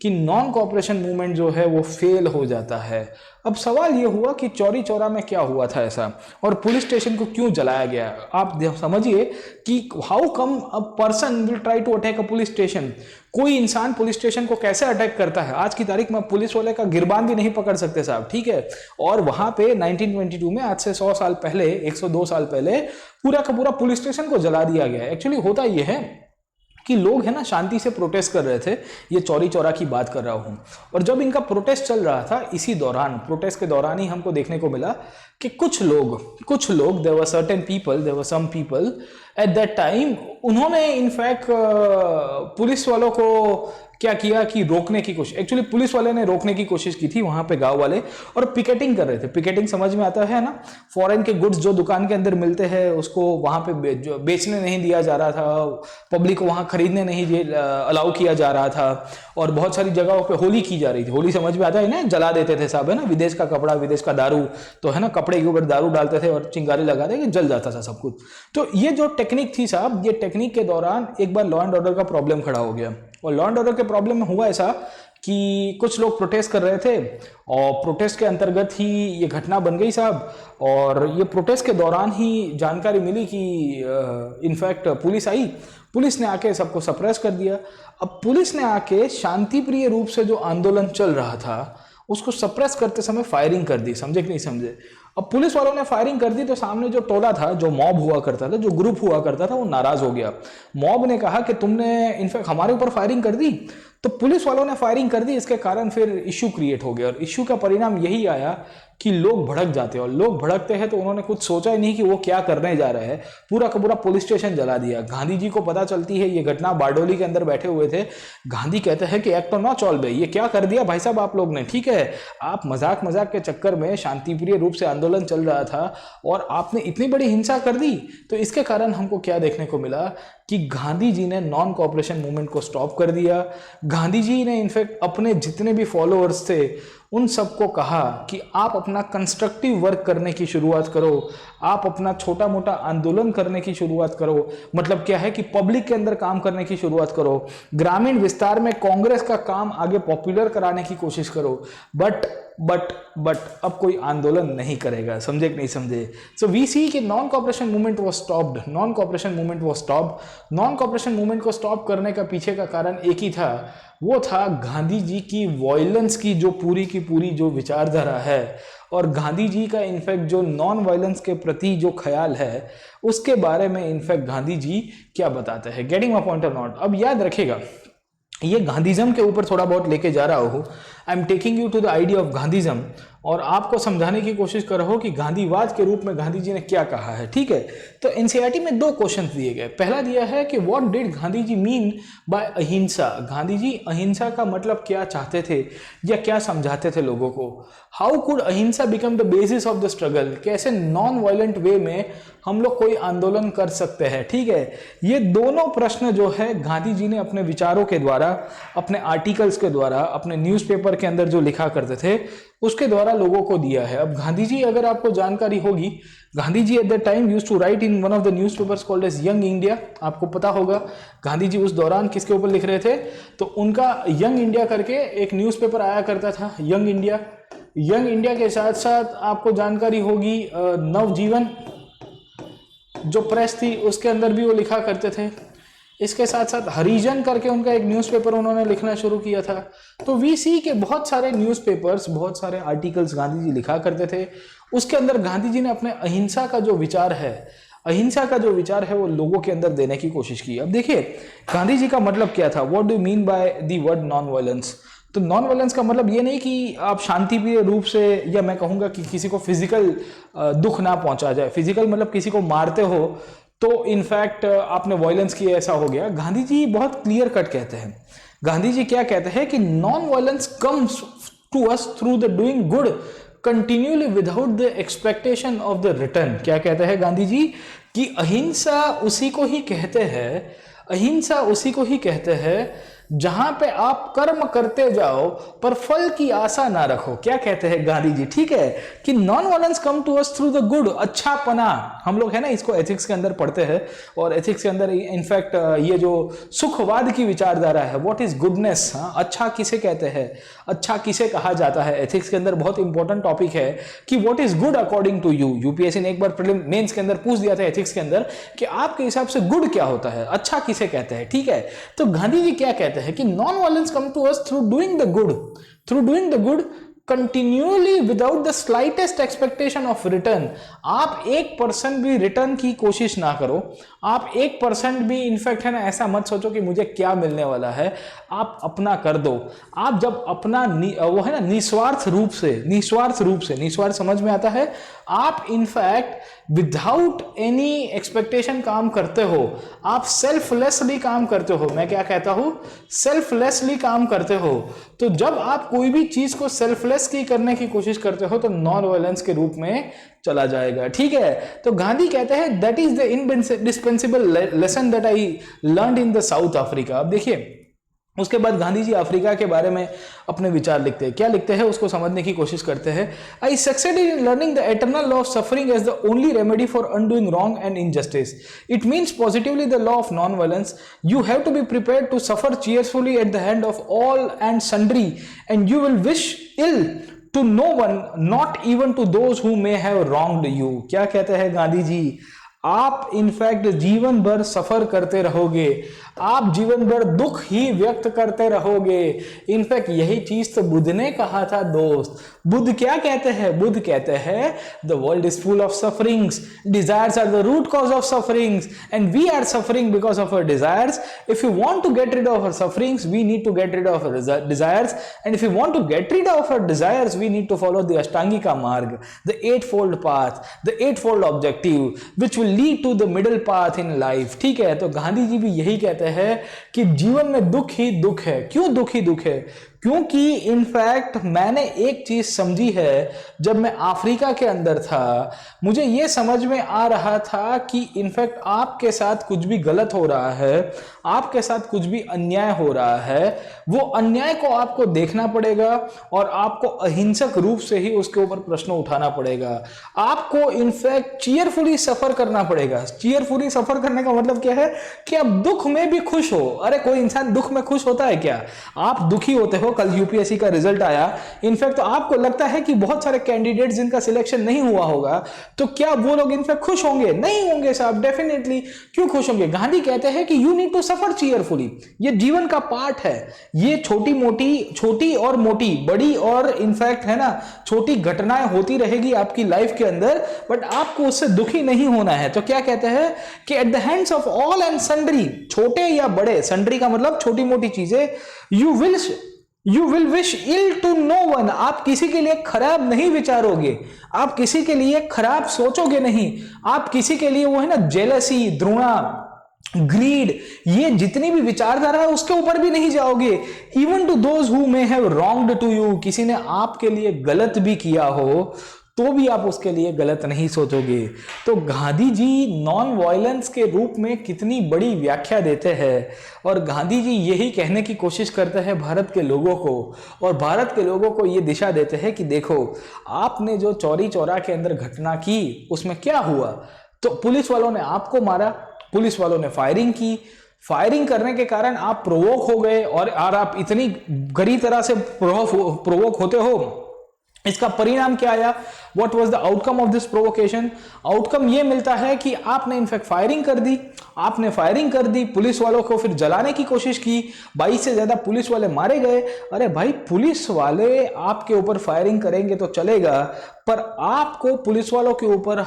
कि नॉन कॉपरेशन मूवमेंट जो है वो फेल हो जाता है। अब सवाल ये हुआ कि चौरी चौरा में क्या हुआ था ऐसा, और पुलिस स्टेशन को क्यों जलाया गया? आप समझिए कि how come a person will try to attack a police station. कोई इंसान पुलिस स्टेशन को कैसे अटैक करता है? आज की तारीख में पुलिस वाले का गिरबान भी नहीं पकड़ सकते साहब। ठीक है, और वहां पे 1922 में, आज से 100 साल पहले, 102 साल पहले, पूरा का पूरा पुलिस स्टेशन को जला दिया गया। एक्चुअली होता यह है कि लोग है ना शांति से प्रोटेस्ट कर रहे थे। ये चौरी चौरा की बात कर रहा हूं। और जब इनका प्रोटेस्ट चल रहा था, इसी दौरान, प्रोटेस्ट के दौरान ही हमको देखने को मिला कि कुछ लोग there were certain people, there were some people at that time, उन्होंने इनफैक्ट पुलिस वालों को क्या किया कि रोकने की कोशिश, एक्चुअली पुलिस वाले ने रोकने की कोशिश की थी वहां पे गांव वाले, और पिकेटिंग कर रहे थे। पिकेटिंग समझ में आता है ना? फॉरेन के गुड्स जो दुकान के अंदर मिलते हैं उसको वहां पे बेचने नहीं दिया जा रहा था, पब्लिक को वहां खरीदने नहीं अलाउ किया जा रहा था, और बहुत सारी जगहों पे होली की जा रही थी। होली समझ में आता है ना? जला देते थे साहब, है ना? विदेश का कपड़ा, विदेश का दारू, तो है ना, कपड़े के ऊपर दारू डालते थे और चिंगारी लगा दे, जल जाता था सब कुछ। तो ये जो टेक्निक थी साहब, ये टेक्निक के दौरान एक बार लॉ एंड ऑर्डर का प्रॉब्लम खड़ा हो गया। और लॉ एंड ऑर्डर के प्रॉब्लम में हुआ ऐसा कि कुछ लोग प्रोटेस्ट कर रहे थे, और प्रोटेस्ट के अंतर्गत ही ये घटना बन गई साहब। और ये प्रोटेस्ट के दौरान ही जानकारी मिली कि इनफैक्ट पुलिस आई, पुलिस ने आके सबको सप्रेस कर दिया। अब पुलिस ने आके शांति प्रिय रूप से जो आंदोलन चल रहा था उसको सप्रेस करते समय फायरिंग कर दी। समझे कि नहीं समझे? अब पुलिस वालों ने फायरिंग कर दी तो सामने जो टोला था, जो मॉब हुआ करता था, जो ग्रुप हुआ करता था, वो नाराज हो गया। मॉब ने कहा कि तुमने इनफैक्ट हमारे ऊपर फायरिंग कर दी, तो पुलिस वालों ने फायरिंग कर दी। इसके कारण फिर इश्यू क्रिएट हो गया, और इश्यू का परिणाम यही आया कि लोग भड़क जाते हैं। और लोग भड़कते हैं तो उन्होंने कुछ सोचा ही नहीं कि वो क्या करने जा रहे हैं, पूरा का पूरा पुलिस स्टेशन जला दिया। गांधी जी को पता चलती है ये घटना, बारडोली के अंदर बैठे हुए थे। गांधी कहते हैं कि एक्ट नॉट चॉल बे, ये क्या कर दिया भाई साहब आप लोग ने? ठीक है, आप मजाक के चक्कर में शांतिप्रिय रूप से आंदोलन चल रहा था और आपने इतनी बड़ी हिंसा कर दी। तो इसके कारण हमको क्या देखने को मिला कि गांधी जी ने नॉन कॉपरेशन मूवमेंट को स्टॉप कर दिया। गांधी जी ने इनफैक्ट अपने जितने भी फॉलोअर्स थे उन सबको कहा कि आप अपना कंस्ट्रक्टिव वर्क करने की शुरुआत करो, आप अपना छोटा मोटा आंदोलन करने की शुरुआत करो। मतलब क्या है कि पब्लिक के अंदर काम करने की शुरुआत करो, ग्रामीण विस्तार में कांग्रेस का काम आगे पॉपुलर कराने की कोशिश करो। बट बट अब कोई आंदोलन नहीं करेगा, समझे कि नहीं समझे। सो वी सी कि non cooperation movement was stopped, non cooperation movement was stopped. Non cooperation movement को स्टॉप करने का पीछे का कारण एक ही था, वो था गांधी जी की वायलेंस की जो पूरी जो विचारधारा है, और गांधी जी का इनफैक्ट जो नॉन वायलेंस के प्रति जो ख्याल है उसके बारे में इनफैक्ट गांधी जी क्या बताते हैं। Getting my point or not. अब याद रखेगा, ये गांधीज्म के ऊपर थोड़ा बहुत लेके जा रहा हूँ। I am taking you to the idea of Gandhism, और आपको समझाने की कोशिश कर रहा हूँ कि गांधीवाद के रूप में गांधी जी ने क्या कहा है, ठीक है। तो एनसीईआरटी में 2 क्वेश्चन दिए गए। पहला दिया है कि what did Gandhi ji mean by ahimsa, Gandhi जी अहिंसा का मतलब क्या चाहते थे या क्या समझाते थे लोगों को। हाउ कुड अहिंसा become the basis of the struggle, कैसे नॉन वायलेंट वे में हम लोग कोई आंदोलन कर सकते हैं, ठीक है। ये दोनों प्रश्न जो है गांधी जी ने अपने विचारों के द्वारा, अपने आर्टिकल्स के द्वारा, अपने न्यूज़पेपर के अंदर जो लिखा करते थे उसके द्वारा लोगों को दिया है। अब गांधी जी, अगर आपको जानकारी होगी, Gandhi ji at the time used to write in one of the newspapers called as Young India. आपको पता होगा गांधी जी उस दौरान किसके ऊपर लिख रहे थे, तो उनका यंग इंडिया करके एक न्यूज़पेपर आया करता था, यंग इंडिया। यंग इंडिया के साथ साथ आपको जानकारी होगी नवजीवन जो प्रेस थी उसके अंदर भी वो लिखा करते थे। इसके साथ साथ हरिजन करके उनका एक न्यूज़पेपर उन्होंने लिखना शुरू किया था। तो वी सी के बहुत सारे न्यूज़पेपर्स, बहुत सारे आर्टिकल्स गांधी जी लिखा करते थे। उसके अंदर गांधी जी ने अपने अहिंसा का जो विचार है, अहिंसा का जो विचार है वो लोगों के अंदर देने की कोशिश की। अब देखिए गांधी जी का मतलब क्या था, what do you mean by the word non violence. तो नॉन वायलेंस का मतलब ये नहीं कि आप शांतिप्रिय रूप से, या मैं कहूँगा कि किसी को फिजिकल दुख ना पहुंचा जाए। फिजिकल मतलब किसी को मारते हो तो इनफैक्ट आपने वायलेंस किया, ऐसा हो गया। गांधी जी बहुत क्लियर कट कहते हैं। गांधी जी क्या कहते हैं कि non violence comes to us through the doing good continuously without the expectation of the return. क्या कहते हैं गांधी जी कि अहिंसा उसी को ही कहते हैं, अहिंसा उसी को ही कहते हैं जहां पे आप कर्म करते जाओ पर फल की आशा ना रखो। क्या कहते हैं गांधी जी, ठीक है, कि non violence come to us through the good, अच्छा पना। हम लोग है ना इसको एथिक्स के अंदर पढ़ते हैं, और एथिक्स के अंदर इनफैक्ट ये जो सुखवाद की विचारधारा है, व्हाट इज गुडनेस, अच्छा किसे कहते हैं, अच्छा किसे कहा जाता है। एथिक्स के अंदर बहुत इंपॉर्टेंट टॉपिक है कि what is good according to you. UPSC ने एक बार प्रीलिम मेंस के अंदर पूछ दिया था एथिक्स के अंदर कि आपके हिसाब से गुड क्या होता है, अच्छा किसे कहते हैं, ठीक है। तो गांधी जी क्या कहते हैं कि non violence come to us through doing the good, through doing the good continuously without the slightest expectation of return. आप 1% भी रिटर्न की कोशिश ना करो, आप 1% भी इनफैक्ट है ना ऐसा मत सोचो कि मुझे क्या मिलने वाला है, आप अपना कर दो। आप जब अपना वो है ना निस्वार्थ रूप से, निस्वार्थ समझ में आता है, आप इनफैक्ट विदाउट एनी एक्सपेक्टेशन काम करते हो, आप सेल्फलेसली काम करते हो। मैं क्या कहता हूं, सेल्फलेसली काम करते हो। तो जब आप कोई भी चीज को सेल्फलेस की करने की कोशिश करते हो तो नॉन वायलेंस के रूप में चला जाएगा, ठीक है। तो गांधी कहते हैं that is the indispensable lesson that I learned in the south Africa. अब देखिए उसके बाद गांधी जी अफ्रीका के बारे में अपने विचार लिखते हैं। क्या लिखते हैं उसको समझने की कोशिश करते हैं। I succeeded in learning the eternal law of suffering as the only remedy for undoing wrong and injustice. It means positively the law of non violence. You have to be prepared to suffer cheerfully at the hand of all and sundry and you will wish ill to no one, not even to those who may have wronged you. क्या कहते हैं गांधी जी, आप in fact जीवन भर सफर करते रहोगे, आप जीवन भर दुख ही व्यक्त करते रहोगे। इनफैक्ट यही चीज तो बुद्ध ने कहा था दोस्त। बुद्ध क्या कहते हैं, बुद्ध कहते हैं the world is full of sufferings, desires are the root cause of sufferings and we are suffering because of our desires. If you want to get rid of our sufferings we need to get rid of our desires and if you want to get rid of our desires we need to follow the ashtangika marg, the 8-fold path, the 8-fold objective which will lead to the middle path in life, ठीक है। तो गांधी जी भी यही कहते हैं कि जीवन में दुख ही दुख है। क्यों दुख ही दुख है, क्योंकि इनफैक्ट मैंने एक चीज समझी है, जब मैं अफ्रीका के अंदर था मुझे यह समझ में आ रहा था कि इनफैक्ट आपके साथ कुछ भी गलत हो रहा है, आपके साथ कुछ भी अन्याय हो रहा है, वो अन्याय को आपको देखना पड़ेगा और आपको अहिंसक रूप से ही उसके ऊपर प्रश्न उठाना पड़ेगा। आपको इनफैक्ट चीयरफुली सफर करना पड़ेगा। चीयरफुली सफर करने का मतलब क्या है कि आप दुख में भी खुश हो। अरे कोई इंसान दुख में खुश होता है क्या? आप दुखी होते हो देखो कल यूपीएससी का रिजल्ट आया, इनफैक्ट तो आपको लगता है कि बहुत सारे कैंडिडेट्स जिनका सिलेक्शन नहीं हुआ होगा, तो क्या वो लोग इनफैक्ट खुश होंगे? नहीं होंगे साहब, डेफिनेटली। क्यों खुश होंगे? गांधी कहते हैं कि you need to suffer cheerfully, ये जीवन का पार्ट है। ये छोटी और मोटी, बड़ी और इनफैक्ट है ना, छोटी घटनाएं होती रहेगी आपकी लाइफ के अंदर, बट आपको उससे दुखी नहीं होना है। तो क्या कहते हैं कि at the hands of all and sundry, छोटे या बड़े, सन्ड्री का मतलब छोटी मोटी चीजें, you will wish ill to no one, आप किसी के लिए खराब नहीं विचारोगे, आप किसी के लिए खराब सोचोगे नहीं, आप किसी के लिए वो है ना जेलसी, द्रुणा, ग्रीड, ये जितनी भी विचारधारा है उसके ऊपर भी नहीं जाओगे। Even to those who may have wronged to you, किसी ने आपके लिए गलत भी किया हो तो भी आप उसके लिए गलत नहीं सोचोगे। तो गांधी जी नॉन वायलेंस के रूप में कितनी बड़ी व्याख्या देते हैं, और गांधी जी यही कहने की कोशिश करते हैं भारत के लोगों को, और भारत के लोगों को ये दिशा देते हैं कि देखो, आपने जो चौरी चौरा के अंदर घटना की उसमें क्या हुआ? तो पुलिस वालों ने आपको मारा, पुलिस वालों ने फायरिंग की, फायरिंग करने के कारण आप प्रोवोक हो गए, और आप इतनी गरी तरह से प्रोवोक होते हो। इसका परिणाम क्या आया? What was the outcome of this provocation? Outcome ये मिलता है कि आपने इनफैक्ट फायरिंग कर दी, पुलिस वालों को फिर जलाने की कोशिश की, 22 से ज्यादा पुलिस वाले मारे गए। अरे भाई, पुलिस वाले आपके ऊपर फायरिंग करेंगे तो चलेगा, पर आपको पुलिस वालों के ऊपर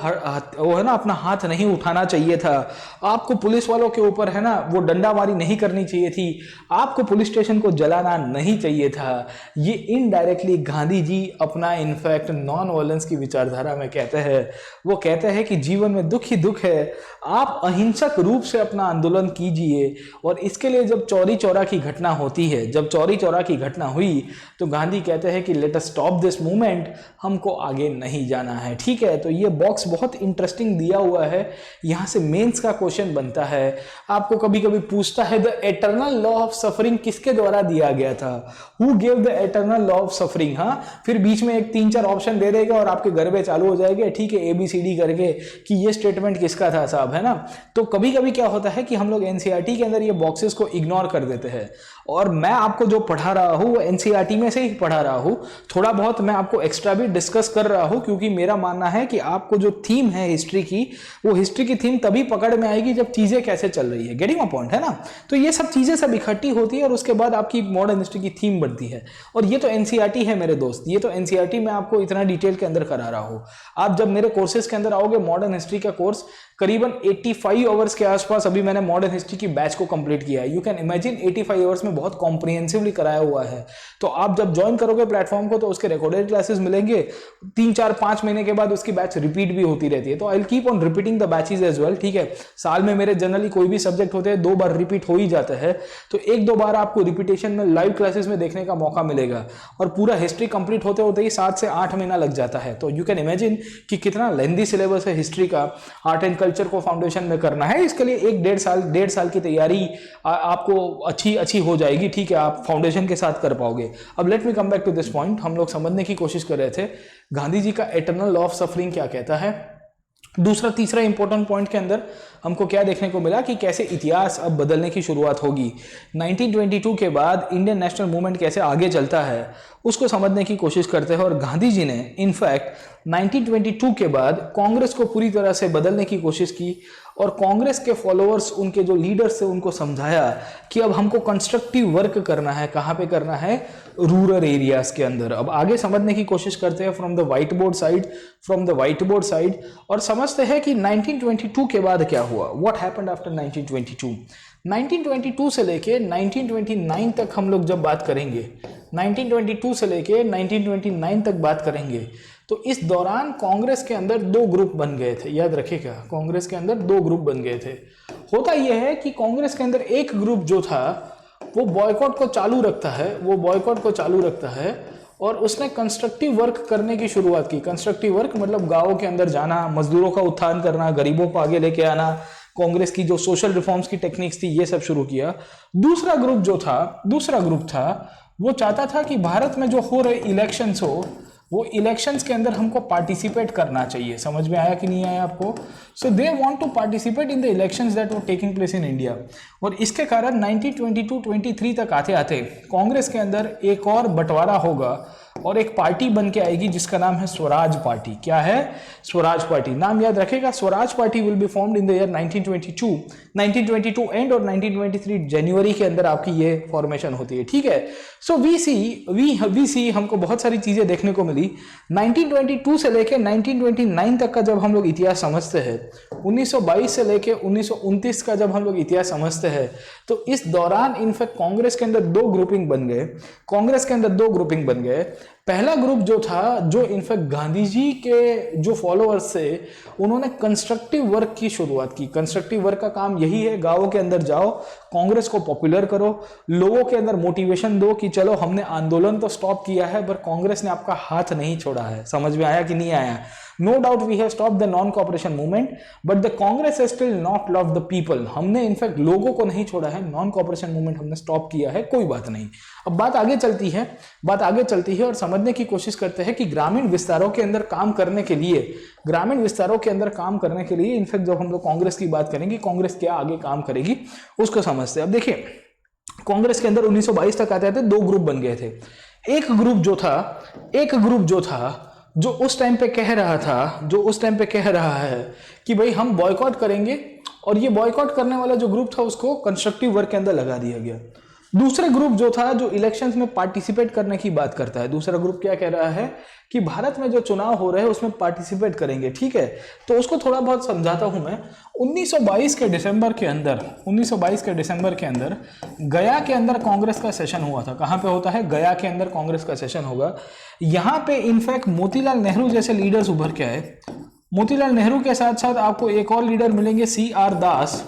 वो है ना अपना हाथ नहीं उठाना चाहिए था, आपको पुलिस वालों के ऊपर है ना वो डंडामारी नहीं करनी चाहिए थी, आपको पुलिस स्टेशन को जलाना नहीं चाहिए था। ये इनडायरेक्टली गांधी जी अपना इनफैक्ट नॉन वायलेंस की विचारधारा में कहते हैं। वो कहते हैं कि जीवन में दुख ही दुख है, आप अहिंसक रूप से अपना आंदोलन कीजिए। और इसके लिए जब चौरी चौरा की घटना होती है, जब चौरी चौरा की घटना हुई, तो गांधी कहते हैं कि let us stop this movement, हमको आगे नहीं जाना है। ठीक है, तो ये बॉक्स बहुत इंटरेस्टिंग दिया हुआ है, यहां से मेंस का क्वेश्चन बनता है। आपको कभी कभी पूछता है the eternal law of suffering किसके द्वारा दिया गया था? Who gave the eternal law of suffering? हाँ, फिर बीच में एक 3-4 ऑप्शन दे देगा और आपके गरबे चालू हो जाएंगे, ठीक है, ABCD करके कि ये स्टेटमेंट किसका था साहब, है ना। तो कभी कभी क्या होता है कि हम लोग NCERT के अंदर ये बॉक्सेस को इग्नोर कर देते हैं, और मैं आपको जो पढ़ा रहा हूं वो NCERT में से ही पढ़ा रहा हूं, थोड़ा बहुत मैं आपको एक्स्ट्रा भी डिस्कस कर रहा हूं, क्योंकि मेरा मानना है कि आपको जो थीम है हिस्ट्री की, वो हिस्ट्री की थीम तभी पकड़ में आएगी जब चीजें कैसे चल रही है। गेटिंग माय पॉइंट, है ना। तो ये सब चीजें सब इकट्ठी होती है और उसके बाद आपकी मॉडर्न हिस्ट्री की थीम बनती है, और ये तो NCERT है मेरे दोस्त, ये तो NCERT में आपको इतना डिटेल के अंदर करा रहा हूं। आप जब मेरे कोर्सेज के अंदर आओगे, मॉडर्न हिस्ट्री का कोर्स करीबन 85 आवर्स के आसपास अभी मैंने मॉडर्न हिस्ट्री की बैच को कंप्लीट किया है। यू कैन इमेजिन 85 आवर्स में बहुत कॉम्प्रिहेंसिवली कराया हुआ है। तो आप जब ज्वाइन करोगे प्लेटफॉर्म को, तो उसके रिकॉर्डेड क्लासेस मिलेंगे, 3-4-5 महीने के बाद उसकी बैच रिपीट भी होती रहती है। तो I will keep on repeating the batches as well. ठीक है, साल में मेरे जनरली कोई भी सब्जेक्ट होते हैं 2 बार रिपीट हो ही जाता है, तो 1-2 बार आपको रिपीटेशन में लाइव क्लासेस में देखने का मौका मिलेगा, और पूरा हिस्ट्री कंप्लीट होते होते ही 7 से 8 महीना लग जाता है। तो यू कैन इमेजिन कि कितना लेंथी सिलेबस है हिस्ट्री का। आर्ट एंड कल्चर को फाउंडेशन में करना है, इसके लिए 1-1.5 साल की तैयारी आपको अच्छी हो जाएगी। ठीक है, आप फाउंडेशन के साथ कर पाओगे। अब let me come back to this point. हम लोग समझने की कोशिश कर रहे थे गांधी जी का एटर्नल लॉ ऑफ सफरिंग क्या कहता है। तीसरा इंपॉर्टेंट पॉइंट के अंदर हमको क्या देखने को मिला कि कैसे इतिहास अब बदलने की शुरुआत होगी। 1922 के बाद इंडियन नेशनल मूवमेंट कैसे आगे चलता है उसको समझने की कोशिश करते हैं। और गांधी जी ने इनफैक्ट 1922 के बाद कांग्रेस को पूरी तरह से बदलने की कोशिश की, और कांग्रेस के फॉलोअर्स, उनके जो लीडर्स थे, उनको समझाया कि अब हमको कंस्ट्रक्टिव वर्क करना है। कहाँ पे करना है? रूरल एरियाज के अंदर। अब आगे समझने की कोशिश करते हैं from the white board side, और समझते हैं कि 1922 के बाद क्या हुआ, व्हाट हैपेंड आफ्टर 1922। 1922 से लेके 1929 तक हम लोग जब बात करेंगे, 1922 से लेके 1929 तक बात करेंगे, तो इस दौरान कांग्रेस के अंदर 2 ग्रुप बन गए थे। याद रखिएगा, कांग्रेस के अंदर 2 ग्रुप बन गए थे। होता यह है कि कांग्रेस के अंदर एक ग्रुप जो था वो बॉयकॉट को चालू रखता है, और उसने कंस्ट्रक्टिव वर्क करने की शुरुआत की। कंस्ट्रक्टिव वर्क मतलब गाँवों के अंदर जाना, मजदूरों का उत्थान करना, गरीबों को आगे लेके आना, कांग्रेस की जो सोशल रिफॉर्म्स की टेक्निक्स थी, ये सब शुरू किया। दूसरा ग्रुप था वो चाहता था कि भारत में जो हो रहे इलेक्शंस हो वो इलेक्शंस के अंदर हमको पार्टिसिपेट करना चाहिए। समझ में आया कि नहीं आया आपको? So they want to participate in the elections that were taking place in India. और इसके कारण 1922-23 तक आते आते कांग्रेस के अंदर एक और बंटवारा होगा और एक पार्टी बन के आएगी जिसका नाम है स्वराज पार्टी। क्या है? स्वराज पार्टी। नाम याद रखेगा, Swaraj party will be formed in the year 1922 and और 1923 जनवरी के अंदर आपकी ये फॉर्मेशन होती है। ठीक है। सो वी सी हमको बहुत सारी चीजें देखने को मिली। 1922 से लेके 1929 तक का जब हम लोग इतिहास समझते हैं, 1922 से लेके 1929 का जब हम लोग इतिहास समझते हैं, तो इस दौरान इनफैक्ट कांग्रेस के अंदर दो ग्रुपिंग बन गए। पहला ग्रुप जो था, जो इनफैक्ट गांधी जी के जो फॉलोअर्स थे, उन्होंने कंस्ट्रक्टिव वर्क की शुरुआत की। कंस्ट्रक्टिव वर्क का काम यही है, गांवों के अंदर जाओ, कांग्रेस को पॉपुलर करो, लोगों के अंदर मोटिवेशन दो कि चलो हमने आंदोलन तो स्टॉप किया है पर कांग्रेस ने आपका हाथ नहीं छोड़ा है। समझ में आया कि नहीं आया? No doubt we have stop the non cooperation movement but the Congress has still not love the people. हमने इनफैक्ट लोगों को नहीं छोड़ा है, नॉन कॉपरेशन मूवमेंट हमने स्टॉप किया है, कोई बात नहीं। अब बात आगे चलती है और समझने की कोशिश करते हैं कि ग्रामीण विस्तारों के अंदर काम करने के लिए इनफैक्ट जब हम लोग कांग्रेस की बात करेंगे, कांग्रेस क्या आगे काम करेगी उसको समझते हैं। अब देखिए, कांग्रेस के अंदर 1922 तक आते थे, दो ग्रुप बन गए थे। एक ग्रुप जो था जो उस टाइम पे कह रहा है कि भाई हम बॉयकॉट करेंगे, और ये बॉयकॉट करने वाला जो ग्रुप था उसको कंस्ट्रक्टिव वर्क के अंदर लगा दिया गया। दूसरा ग्रुप जो था, जो इलेक्शंस में पार्टिसिपेट करने की बात करता है, दूसरा ग्रुप क्या कह रहा है कि भारत में जो चुनाव हो रहे हैं उसमें पार्टिसिपेट करेंगे। ठीक है, तो उसको थोड़ा बहुत समझाता हूं मैं। 1922 के दिसंबर के अंदर गया के अंदर कांग्रेस का सेशन हुआ था। कहां पे होता है? गया के अंदर कांग्रेस का सेशन होगा। यहां पे इनफैक्ट मोतीलाल नेहरू जैसे लीडर्स उभर के आए। मोतीलाल नेहरू के साथ साथ आपको एक और लीडर मिलेंगे, CR दास।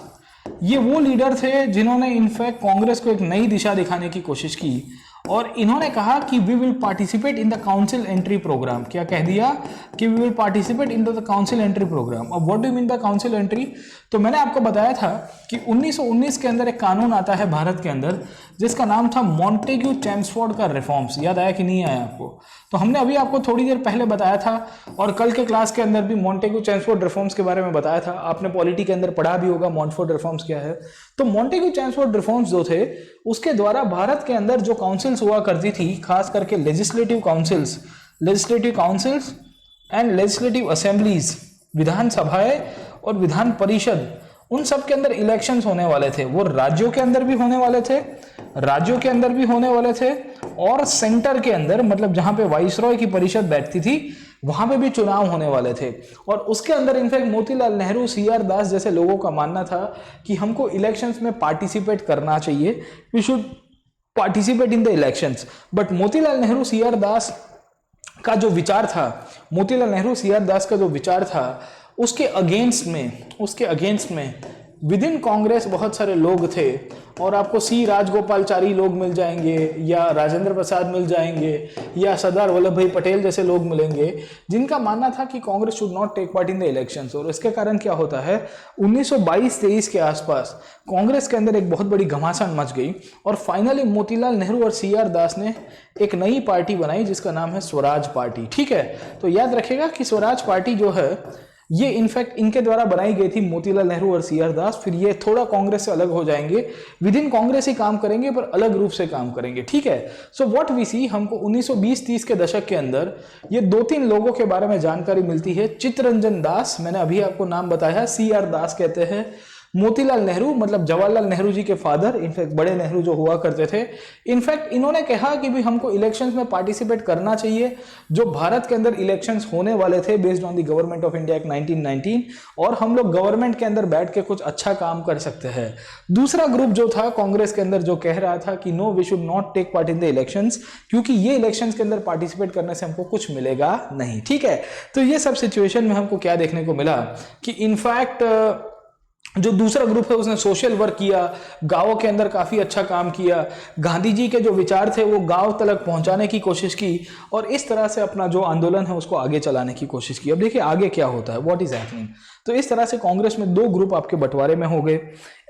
ये वो लीडर थे जिन्होंने इनफैक्ट कांग्रेस को एक नई दिशा दिखाने की कोशिश की, और इन्होंने कहा कि we will participate in the council entry programme. क्या कह दिया? कि we will participate in the council entry programme. अब what do you mean by council entry? तो मैंने आपको बताया था कि 1919 के अंदर एक कानून आता है भारत के अंदर जिसका नाम था मॉन्टेग्यू चेम्सफोर्ड का रिफॉर्म्स। याद आया कि नहीं आया आपको? तो हमने अभी आपको थोड़ी देर पहले बताया था, और कल के क्लास के अंदर भी मॉन्टेग्यू चेम्सफोर्ड रिफॉर्म्स के बारे में बताया था। आपने पॉलिटी के अंदर पढ़ा भी होगा मॉन्टफोर्ड रिफॉर्म्स क्या है। तो मॉन्टेग्यू चेम्सफोर्ड रिफॉर्म्स जो थे, उसके द्वारा भारत के अंदर जो काउंसिल्स हुआ करती थी, खास करके legislative councils and legislative assemblies, विधानसभाएं और विधान परिषद, उन सब के अंदर इलेक्शंस होने वाले थे। वो राज्यों के अंदर भी होने वाले थे, और सेंटर के अंदर, मतलब जहां पे वाइसरॉय की परिषद बैठती थी, वहां पे भी चुनाव होने वाले थे। और उसके अंदर इनफैक्ट मोतीलाल नेहरू, CR दास जैसे लोगों का मानना था कि हमको इलेक्शंस में पार्टिसिपेट करना चाहिए, we should participate in the elections. But Motilal Nehru, CR Das का जो विचार था, उसके अगेंस्ट में विद इन कांग्रेस बहुत सारे लोग थे, और आपको C राजगोपालचारी लोग मिल जाएंगे, या राजेंद्र प्रसाद मिल जाएंगे, या सरदार वल्लभ भाई पटेल जैसे लोग मिलेंगे, जिनका मानना था कि Congress should not take part in the elections. और इसके कारण क्या होता है, 1922-23 के आसपास कांग्रेस के अंदर एक बहुत बड़ी घमासान मच गई, और फाइनली मोतीलाल नेहरू और CR दास ने एक नई पार्टी बनाई जिसका नाम है स्वराज पार्टी। ठीक है, तो याद रखेगा कि स्वराज पार्टी जो है, ये इनफैक्ट इनके द्वारा बनाई गई थी, मोतीलाल नेहरू और CR दास। फिर ये थोड़ा कांग्रेस से अलग हो जाएंगे, विद इन कांग्रेस ही काम करेंगे पर अलग रूप से काम करेंगे। ठीक है, सो व्हाट वी सी, हमको 1920-30 के दशक के अंदर ये 2-3 लोगों के बारे में जानकारी मिलती है। चित्तरंजन दास, मैंने अभी आपको नाम बताया, CR दास कहते हैं। मोतीलाल नेहरू, मतलब जवाहरलाल नेहरू जी के फादर, इनफैक्ट बड़े नेहरू जो हुआ करते थे, इनफैक्ट इन्होंने कहा कि भी हमको इलेक्शंस में पार्टिसिपेट करना चाहिए। जो भारत के अंदर इलेक्शंस होने वाले थे based on the government of India act 1919, और हम लोग गवर्नमेंट के अंदर बैठ के कुछ अच्छा काम कर सकते हैं। दूसरा ग्रुप जो था कांग्रेस के अंदर, जो कह रहा था कि no, we should not take part in the elections, क्योंकि ये इलेक्शंस के अंदर पार्टिसिपेट करने से हमको कुछ मिलेगा नहीं। ठीक है, तो ये सब सिचुएशन में हमको क्या देखने को मिला कि इनफैक्ट जो दूसरा ग्रुप है उसने सोशल वर्क किया, गांवों के अंदर काफी अच्छा काम किया, गांधी जी के जो विचार थे वो गांव तक पहुंचाने की कोशिश की और इस तरह से अपना जो आंदोलन है उसको आगे चलाने की कोशिश की। अब देखिए आगे क्या होता है, व्हाट इज हैपनिंग। तो इस तरह से कांग्रेस में दो ग्रुप आपके बंटवारे में हो गए।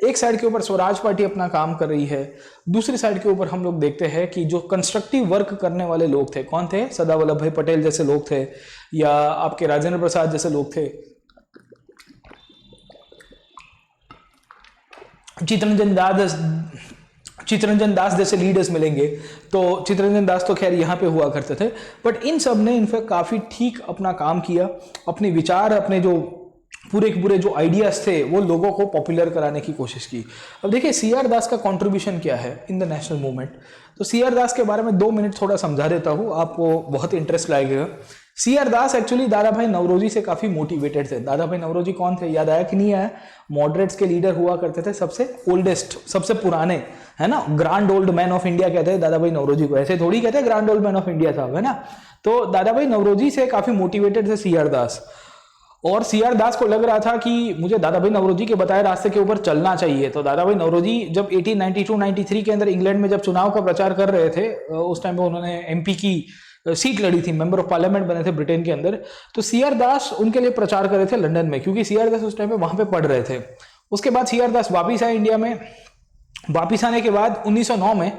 एक साइड के ऊपर स्वराज पार्टी अपना काम कर रही है, दूसरी साइड के ऊपर हम लोग देखते हैं कि जो कंस्ट्रक्टिव वर्क करने वाले लोग थे, कौन थे, सरदार वल्लभ भाई पटेल जैसे लोग थे या आपके राजेंद्र प्रसाद जैसे लोग थे, चित्तरंजन दास जैसे लीडर्स मिलेंगे। तो चित्तरंजन दास तो खैर यहाँ पे हुआ करते थे, बट इन सब ने इनफैक्ट काफ़ी ठीक अपना काम किया, अपने विचार, अपने जो पूरे के पूरे जो आइडियाज थे वो लोगों को पॉपुलर कराने की कोशिश की। अब देखिए CR दास का कंट्रीब्यूशन क्या है इन द नेशनल मूवमेंट। तो CR दास के बारे में 2 मिनट थोड़ा समझा देता हूँ, आपको बहुत इंटरेस्ट लगेगा। CR दास एक्चुअली दादा भाई नौरोजी से काफी मोटिवेटेड थे। दादा भाई नौरोजी कौन थे, याद आया कि नहीं आया? मॉडरेट्स के लीडर हुआ करते थे, सबसे ओल्डेस्ट, सबसे पुराने, है ना, grand old man of India कहते हैं दादा भाई नौरोजी को, ऐसे थोड़ी कहते हैं grand old man of India साहब, है ना। तो दादा भाई नौरोजी से काफी मोटिवेटेड थे CR दास, और CR दास को लग रहा था कि मुझे दादा भाई नौरोजी के बताए रास्ते के ऊपर चलना चाहिए। तो दादा भाई नौरोजी जब 1892-93 के अंदर इंग्लैंड में जब चुनाव का प्रचार कर रहे थे, उस टाइम पे उन्होंने MP की सीट लड़ी थी, मेंबर ऑफ पार्लियामेंट बने थे ब्रिटेन के अंदर। तो CR दास उनके लिए प्रचार कर रहे थे लंदन में, क्योंकि CR दास उस टाइम पे वहां पे पढ़ रहे थे। उसके बाद CR दास वापिस आए इंडिया में। वापिस आने के बाद 1909 में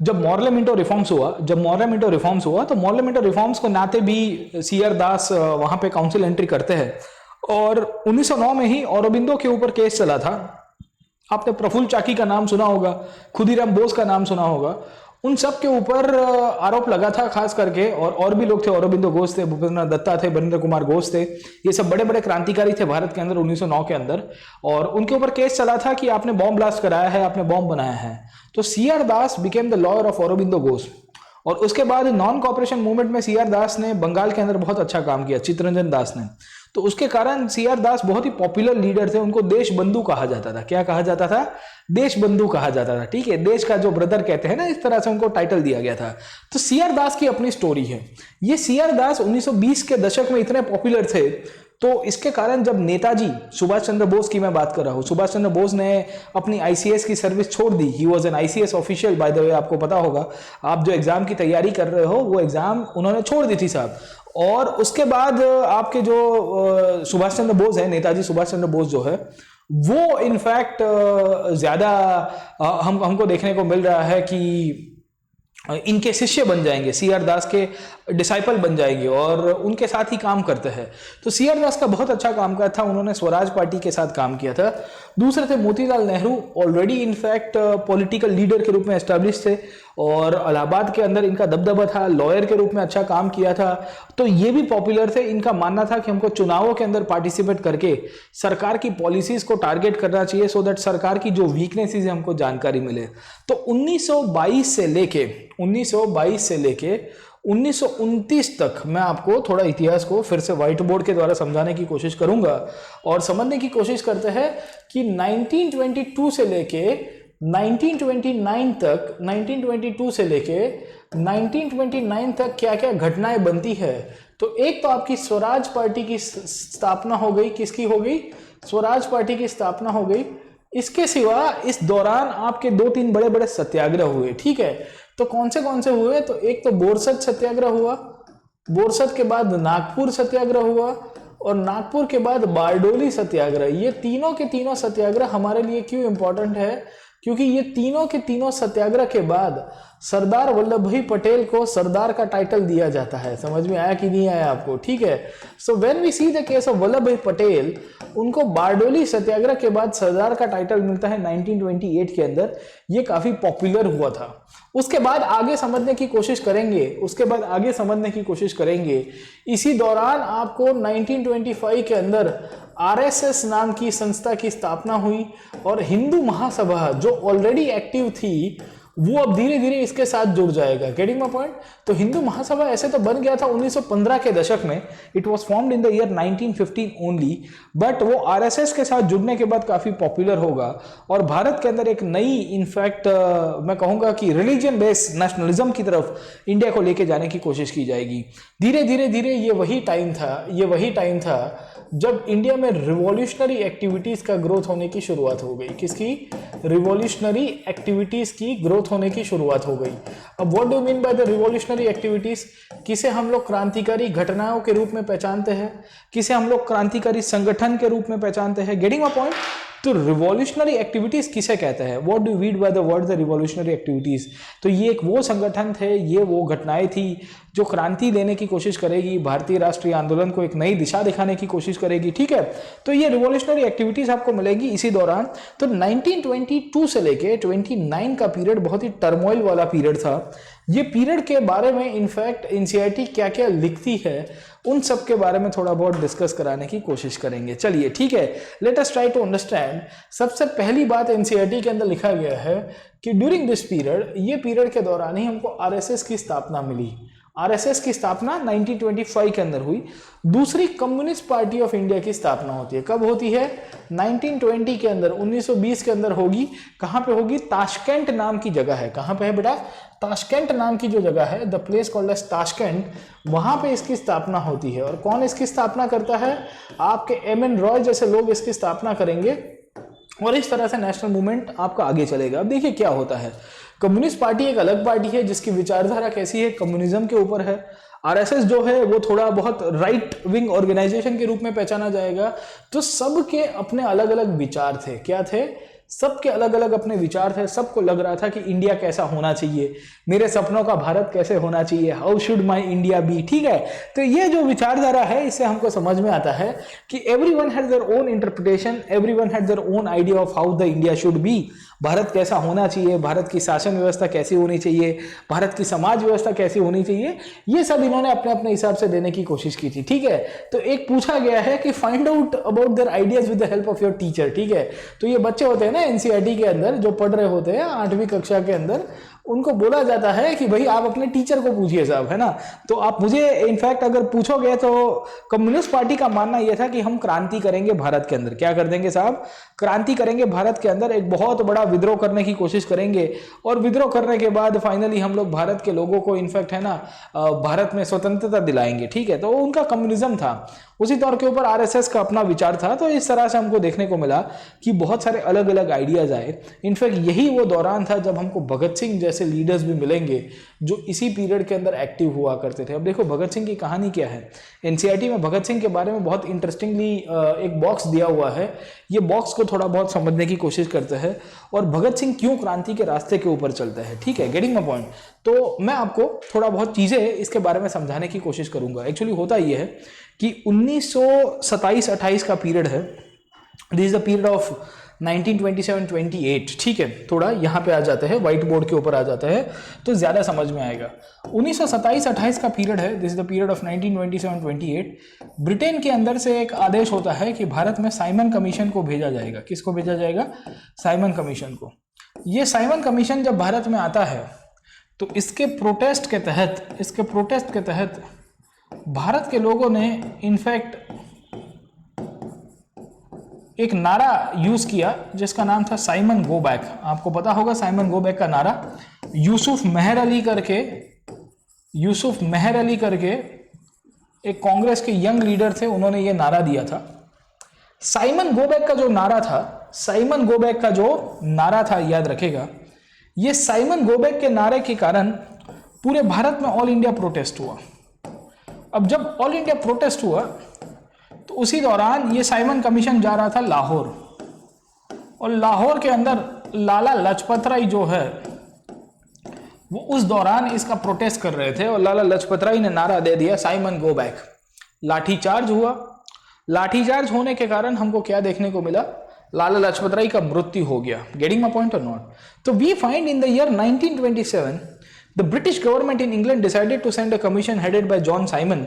जब मॉर्लेमेंटो रिफॉर्म्स हुआ, तो मॉर्लेमेंटो रिफॉर्म्स को नाते भी CR दास वहां पे काउंसिल एंट्री करते हैं। और 1909 में ही औरोबिंदो के ऊपर केस चला था। आपने प्रफुल्ल चाकी का नाम सुना होगा, खुदीराम बोस का नाम सुना होगा, उन सब के ऊपर आरोप लगा था खास करके। और भी लोग थे, औरोबिंदो घोष थे, भूपेंद्र दत्ता थे, बरिंद्र कुमार घोष थे, ये सब बड़े बड़े क्रांतिकारी थे भारत के अंदर 1909 के अंदर। और उनके ऊपर केस चला था कि आपने बॉम्ब ब्लास्ट कराया है, आपने बॉम्ब बनाया है। तो CR Das became the lawyer of Aurobindo Ghosh. और उसके बाद नॉन कॉपरेशन मूवमेंट में CR दास ने बंगाल के अंदर बहुत अच्छा काम किया, चित्तरंजन दास ने। तो उसके कारण CR दास बहुत ही पॉपुलर लीडर थे, उनको देश बंधु कहा जाता था। क्या कहा जाता था? देश बंधु कहा जाता था, ठीक है, देश का जो ब्रदर कहते हैं ना, इस तरह से उनको टाइटल दिया गया था। तो CR दास की अपनी स्टोरी है। ये CR दास 1920 के दशक में इतने पॉपुलर थे, तो इसके कारण जब नेताजी सुभाष चंद्र बोस की मैं बात कर रहा हूँ, सुभाष चंद्र बोस ने अपनी ICS की सर्विस छोड़ दी। He was an ICS official, by the way, आपको पता होगा, आप जो एग्जाम की तैयारी कर रहे हो वो एग्जाम उन्होंने छोड़ दी थी साहब। और उसके बाद आपके जो सुभाष चंद्र बोस है, नेताजी सुभाष चंद्र बोस जो है, वो इनफैक्ट ज्यादा हमको देखने को मिल रहा है कि इनके शिष्य बन जाएंगे, CR दास के डिसाइपल बन जाएंगे और उनके साथ ही काम करते हैं। तो CR दास का बहुत अच्छा काम था, उन्होंने स्वराज पार्टी के साथ काम किया था। दूसरे थे Motilal Nehru, already in fact political leader के रूप में एस्टैब्लिश थे और इलाहाबाद के अंदर इनका दबदबा था, लॉयर के रूप में अच्छा काम किया था। तो ये भी पॉपुलर थे। इनका मानना था कि हमको चुनावों के अंदर पार्टिसिपेट करके सरकार की पॉलिसीज को टारगेट करना चाहिए, सो दैट सरकार की जो वीकनेसेस है हमको जानकारी मिले। तो 1922 से लेके 1929 तक मैं आपको थोड़ा इतिहास को फिर से व्हाइट बोर्ड के द्वारा समझाने की कोशिश करूंगा और समझने की कोशिश करते हैं कि 1922 से लेके 1929 तक, 1922 से लेके 1929 तक क्या क्या घटनाएं बनती है। तो एक तो आपकी स्वराज पार्टी की स्थापना हो गई। किसकी हो गई? स्वराज पार्टी की स्थापना हो गई। इसके सिवा इस दौरान आपके 2-3 बड़े बड़े सत्याग्रह हुए, ठीक है। तो कौन से हुए? तो एक तो बोरसद सत्याग्रह हुआ, बोरसद के बाद नागपुर सत्याग्रह हुआ और नागपुर के बाद बारडोली सत्याग्रह। ये तीनों के तीनों सत्याग्रह हमारे लिए क्यों इंपॉर्टेंट है? क्योंकि ये तीनों के तीनों सत्याग्रह के बाद सरदार वल्लभ भाई पटेल को सरदार का टाइटल दिया जाता है। समझ में आया कि नहीं आया आपको? ठीक है। So when we see the case of Vallabhbhai Patel, उनको बारडोली सत्याग्रह के बाद सरदार का टाइटल मिलता है 1928 के अंदर। ये काफी पॉपुलर हुआ था। उसके बाद आगे समझने की कोशिश करेंगे। इसी दौरान आपको 1925 के अंदर RSS नाम की संस्था की स्थापना हुई और हिंदू महासभा जो ऑलरेडी एक्टिव थी वो अब धीरे धीरे इसके साथ जुड़ जाएगा। Getting my point? तो हिंदू महासभा ऐसे तो बन गया था 1915 के दशक में, it was formed in the year 1915 only, but वो आरएसएस के साथ जुड़ने के बाद काफी पॉपुलर होगा और भारत के अंदर एक नई, इनफैक्ट मैं कहूंगा कि रिलीजन बेस्ड नेशनलिज्म की तरफ इंडिया को लेके जाने की कोशिश की जाएगी। धीरे धीरे धीरे ये वही टाइम था जब इंडिया में रिवॉल्यूशनरी एक्टिविटीज का ग्रोथ होने की शुरुआत हो गई। किसकी? रिवॉल्यूशनरी एक्टिविटीज की ग्रोथ होने की शुरुआत हो गई। अब what do mean by the revolutionary activities? किसे हम लोग क्रांतिकारी घटनाओं के रूप में पहचानते हैं, किसे हम लोग क्रांतिकारी संगठन के रूप में पहचानते हैं। Getting my point? तो रिवॉल्यूशनरी एक्टिविटीज किसे कहते हैं? What do read by the word the revolutionary activities? तो ये एक वो संगठन थे, ये वो घटनाएं थी जो क्रांति देने की कोशिश करेगी, भारतीय राष्ट्रीय आंदोलन को एक नई दिशा दिखाने की कोशिश करेगी। ठीक है, तो ये रिवॉल्यूशनरी एक्टिविटीज आपको मिलेगी इसी दौरान। तो 1922 से लेके 29 का पीरियड बहुत ही टर्मोइल वाला पीरियड था। ये पीरियड के बारे में इनफैक्ट एनसीईआरटी क्या क्या लिखती है उन सब के बारे में थोड़ा बहुत डिस्कस कराने की कोशिश करेंगे। चलिए ठीक है, let us try to understand. सबसे पहली बात एनसीईआरटी के अंदर लिखा गया है कि ड्यूरिंग दिस पीरियड, ये पीरियड के दौरान ही हमको आरएसएस की स्थापना मिली। आरएसएस की स्थापना 1925 के अंदर हुई। दूसरी कम्युनिस्ट पार्टी ऑफ इंडिया की स्थापना होती है। कब होती है? 1920 के अंदर, 1920 के अंदर होगी। कहां पे होगी? ताशकंद नाम की जगह है। कहां पे है बेटा? ताशकंद नाम की जो जगह है, the place called as Tashkent, वहां पे इसकी स्थापना होती है। और कौन इसकी स्थापना करता है? आपके एम.एन. रॉय जैसे लोग इसकी स्थापना करेंगे और इस तरह से नेशनल मूवमेंट आपका आगे चलेगा। अब देखिए क्या होता है। कम्युनिस्ट पार्टी एक अलग पार्टी है जिसकी विचारधारा कैसी है? कम्युनिज्म के ऊपर है। आरएसएस जो है वो थोड़ा बहुत राइट विंग ऑर्गेनाइजेशन के रूप में पहचाना जाएगा। तो सबके अपने अलग अलग विचार थे। क्या थे? सबके अलग अलग अपने विचार थे। सबको लग रहा था कि इंडिया कैसा होना चाहिए, मेरे सपनों का भारत कैसे होना चाहिए, how should my India be. ठीक है, तो ये जो विचारधारा है इससे हमको समझ में आता है कि everyone has their own interpretation, everyone has their own idea of how the India should be. Bharat कैसा होना चाहिए, भारत की शासन व्यवस्था कैसी होनी चाहिए, भारत की समाज व्यवस्था कैसी होनी चाहिए, ये सब इन्होंने अपने अपने हिसाब से देने की कोशिश की थी। ठीक है, तो एक पूछा गया है कि find out about their ideas with the help of your teacher. ठीक है, तो ये बच्चे होते हैं ना एनसीईआरटी के अंदर जो पढ़ रहे होते हैं 8वीं कक्षा के अंदर, उनको बोला जाता है कि भाई आप अपने टीचर को पूछिए साहब, है ना। तो आप मुझे इनफैक्ट अगर पूछोगे तो कम्युनिस्ट पार्टी का मानना यह था कि हम क्रांति करेंगे भारत के अंदर। क्या कर देंगे साहब? क्रांति करेंगे भारत के अंदर, एक बहुत बड़ा विद्रोह करने की कोशिश करेंगे और विद्रोह करने के बाद फाइनली हम लोग भारत के लोगों को इनफैक्ट है ना भारत में स्वतंत्रता दिलाएंगे। ठीक है, तो उनका कम्युनिज्म था। उसी तौर के ऊपर आरएसएस का अपना विचार था। तो इस तरह से हमको देखने को मिला कि बहुत सारे अलग अलग आइडियाज आए। इनफैक्ट यही वो दौरान था जब हमको भगत सिंह जैसे लीडर्स भी मिलेंगे जो इसी पीरियड के अंदर एक्टिव हुआ करते थे। अब देखो भगत सिंह की कहानी क्या है। एनसीईआरटी में भगत सिंह के बारे में बहुत इंटरेस्टिंगली एक बॉक्स दिया हुआ है। ये बॉक्स को थोड़ा बहुत समझने की कोशिश करते हैं और भगत सिंह क्यों क्रांति के रास्ते के ऊपर चलते हैं। ठीक है, गेटिंग माय पॉइंट। तो मैं आपको थोड़ा बहुत चीजें इसके बारे में समझाने की कोशिश करूंगा। एक्चुअली होता ये है कि 1927-28 का पीरियड है। This is the period of 1927-28। ठीक है, थोड़ा यहाँ पे आ जाते हैं, व्हाइट बोर्ड के ऊपर आ जाता है तो ज़्यादा समझ में आएगा। 1927-28 का पीरियड है। This is the period of 1927-28। Britain के अंदर से एक आदेश होता है कि भारत में साइमन कमीशन को भेजा जाएगा। किसको भेजा जाएगा? साइमन कमीशन को। ये साइमन कमीशन जब भारत में आता है तो इसके प्रोटेस्ट के तहत भारत के लोगों ने इनफैक्ट एक नारा यूज किया जिसका नाम था साइमन गो बैक। आपको पता होगा साइमन गो बैक का नारा। यूसुफ मेहर अली करके एक कांग्रेस के यंग लीडर थे, उन्होंने ये नारा दिया था। साइमन गो बैक का जो नारा था याद रखेगा, ये साइमन गो बैक के नारे के कारण पूरे भारत में ऑल इंडिया प्रोटेस्ट हुआ। अब जब ऑल इंडिया प्रोटेस्ट हुआ तो उसी दौरान ये साइमन कमीशन जा रहा था लाहौर, और लाहौर के अंदर लाला लाजपत राय जो है वो उस दौरान इसका प्रोटेस्ट कर रहे थे और लाला लाजपत राय ने नारा दे दिया साइमन गो बैक। लाठीचार्ज हुआ। लाठीचार्ज होने के कारण हमको क्या देखने को मिला? लाला लाजपत राय का मृत्यु हो गया। Getting my point or not? तो we find in the year 1927 the British government in England decided to send a commission headed by John Simon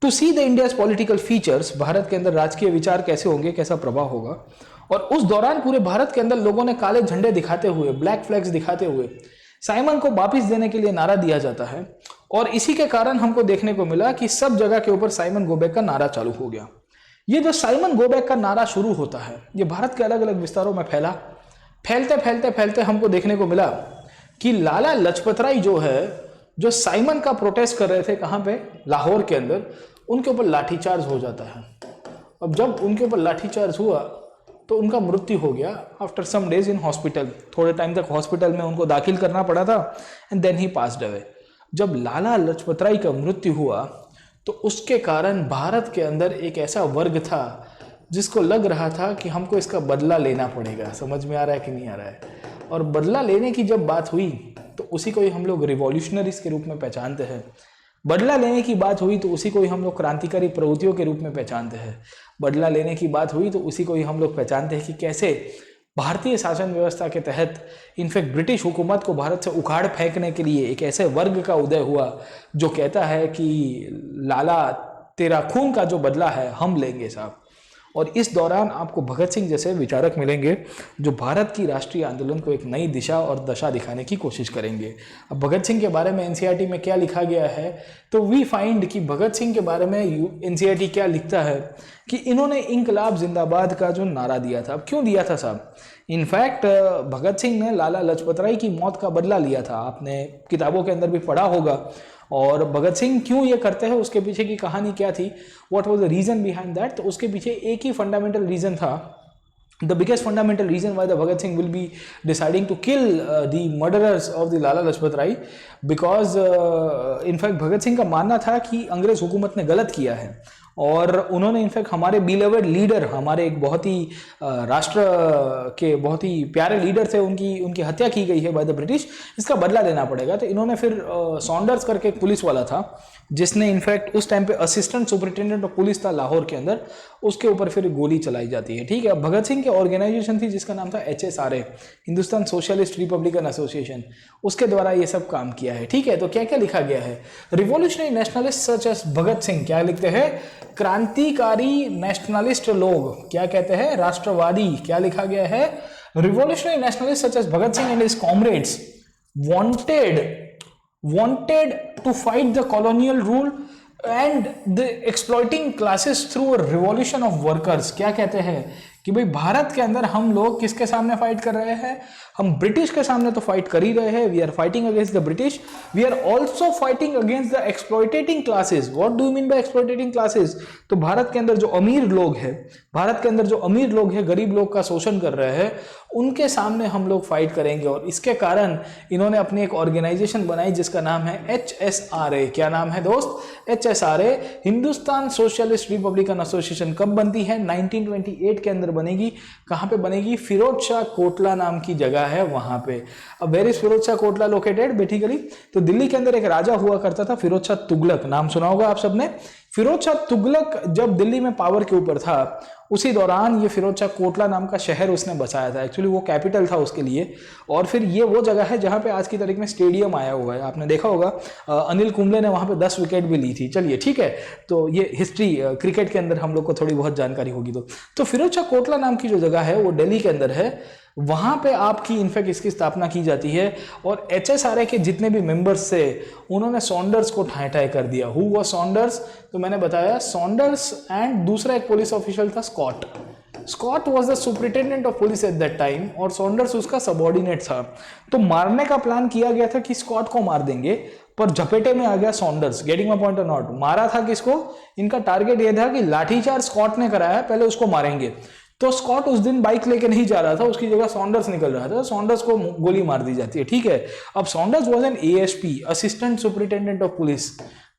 to see the India's political features. Bharat के अंदर राजकीय विचार कैसे होंगे, कैसा प्रभाव होगा। और उस दौरान पूरे भारत के अंदर लोगों ने काले झंडे दिखाते हुए, ब्लैक फ्लैग्स दिखाते हुए साइमन को वापिस देने के लिए नारा दिया जाता है और इसी के कारण हमको देखने को मिला कि सब जगह के ऊपर साइमन गो बैक का नारा चालू हो गया। ये जो साइमन गो बैक का नारा शुरू होता है ये भारत के अलग अलग विस्तारों में फैला। फैलते फैलते फैलते हमको देखने को मिला कि लाला लजपत राय जो है, जो साइमन का प्रोटेस्ट कर रहे थे कहाँ पे, लाहौर के अंदर, उनके ऊपर लाठीचार्ज हो जाता है। अब जब उनके ऊपर लाठीचार्ज हुआ तो उनका मृत्यु हो गया after some days in hospital. थोड़े टाइम तक हॉस्पिटल में उनको दाखिल करना पड़ा था and then he passed away. जब लाला लजपत राय का मृत्यु हुआ तो उसके कारण भारत के अंदर एक ऐसा वर्ग था जिसको लग रहा था कि हमको इसका बदला लेना पड़ेगा। समझ में आ रहा है कि नहीं आ रहा है? और बदला लेने की जब बात हुई तो उसी को ही हम लोग रिवॉल्यूशनरीज के रूप में पहचानते हैं। बदला लेने की बात हुई तो उसी को ही हम लोग क्रांतिकारी प्रवृत्तियों के रूप में पहचानते हैं। बदला लेने की बात हुई तो उसी को ही हम लोग पहचानते हैं कि कैसे भारतीय शासन व्यवस्था के तहत इनफैक्ट ब्रिटिश हुकूमत को भारत से उखाड़ फेंकने के लिए एक ऐसे वर्ग का उदय हुआ जो कहता है कि लाला तेरा खून का जो बदला है हम लेंगे साहब। और इस दौरान आपको भगत सिंह जैसे विचारक मिलेंगे जो भारत की राष्ट्रीय आंदोलन को एक नई दिशा और दशा दिखाने की कोशिश करेंगे। अब भगत सिंह के बारे में एनसीईआरटी में क्या लिखा गया है तो वी फाइंड कि भगत सिंह के बारे में एनसीईआरटी क्या लिखता है कि इन्होंने इंकलाब जिंदाबाद का जो नारा दिया था। अब क्यों दिया था साहब? इनफैक्ट भगत सिंह ने लाला लजपत राय की मौत का बदला लिया था। आपने किताबों के अंदर भी पढ़ा होगा। और भगत सिंह क्यों ये करते हैं, उसके पीछे की कहानी क्या थी, what was the reason behind that? तो उसके पीछे एक ही फंडामेंटल रीजन था। The biggest fundamental reason why the Bhagat Singh will be deciding to kill the murderers of the Lala Lajpat Rai because in fact Bhagat Singh का मानना था कि अंग्रेज हुकूमत ने गलत किया है और उन्होंने इनफैक्ट हमारे बिलीवर्ड लीडर, हमारे एक बहुत ही राष्ट्र के बहुत ही प्यारे लीडर थे, उनकी हत्या की गई है बाय द ब्रिटिश, इसका बदला लेना पड़ेगा। तो इन्होंने फिर सॉन्डर्स करके एक पुलिस वाला था जिसने इनफैक्ट उस टाइम पे असिस्टेंट सुपरिटेंडेंट ऑफ पुलिस था लाहौर के अंदर, उसके ऊपर फिर गोली चलाई जाती है। ठीक है, भगत सिंह की ऑर्गेनाइजेशन थी जिसका नाम था HSRA, Hindustan socialist Republican association, उसके द्वारा ये सब काम किया है। ठीक है, तो क्या क्या लिखा गया है? Revolutionary nationalist such as Bhagat Singh, क्या लिखते हैं? क्रांतिकारी नेशनलिस्ट लोग क्या कहते हैं? राष्ट्रवादी। क्या लिखा गया है? Revolutionary nationalist such as Bhagat Singh and his comrades wanted to fight the colonial rule and the exploiting classes through a revolution of workers। क्या कहते हैं कि भाई भारत के अंदर हम लोग किसके सामने फाइट कर रहे हैं? हम ब्रिटिश के सामने तो फाइट कर ही रहे हैं। We are fighting against the British, we are also fighting against the exploitating classes. What do you mean by exploitating classes? तो भारत के अंदर जो अमीर लोग हैं, भारत के अंदर जो अमीर लोग हैं, गरीब लोग का शोषण कर रहे हैं, उनके सामने हम लोग फाइट करेंगे। और इसके कारण इन्होंने अपनी एक ऑर्गेनाइजेशन बनाई जिसका नाम है HSRA। क्या नाम है दोस्त? HSRA, Hindustan socialist Republican association. कब बनती है? 1928 के अंदर बनेगी। कहाँ पे बनेगी? फिरोज शाह कोटला नाम की जगह है वहां पे। अब where is Feroz Shah Kotla located? Basically तो दिल्ली के अंदर एक राजा हुआ करता था फिरोज शाह तुगलक, नाम सुना होगा आप सबने। फिरोज शाह तुगलक जब दिल्ली में पावर के ऊपर था उसी दौरान ये फिरोज शाह कोटला नाम का शहर उसने बसाया था। एक्चुअली वो कैपिटल था उसके लिए। और फिर ये वो जगह है जहाँ पे आज की तारीख में स्टेडियम आया हुआ है। आपने देखा होगा अनिल कुंबले ने वहाँ पे 10 विकेट भी ली थी। चलिए ठीक है, तो ये हिस्ट्री क्रिकेट के अंदर हम लोग को थोड़ी बहुत जानकारी होगी। तो फिरोज शाह कोटला नाम की जो जगह है वो दिल्ली के अंदर है। वहाँ पे आपकी इनफैक्ट इसकी स्थापना की जाती है और HSRA के जितने भी मेंबर्स थे उन्होंने सॉन्डर्स को ठाए ठाए कर दिया। Who was Saunders? तो मैंने बताया सॉन्डर्स एंड दूसरा एक पुलिस ऑफिशियल था Scott. Scott was the superintendent of police at that time और सॉन्डर्स उसका सबऑर्डिनेट था। तो मारने का प्लान किया गया था कि स्कॉट को मार देंगे, पर झपेटे में आ गया Saunders. Getting my point or not? मारा था किसको? इनका टारगेट ये था कि लाठीचार्ज स्कॉट ने कराया, पहले उसको मारेंगे। तो स्कॉट उस दिन बाइक लेके नहीं जा रहा था, उसकी जगह सॉन्डर्स निकल रहा था। सॉन्डर्स को गोली मार दी जाती है। ठीक है, अब Saunders was an ASP, assistant superintendent of police.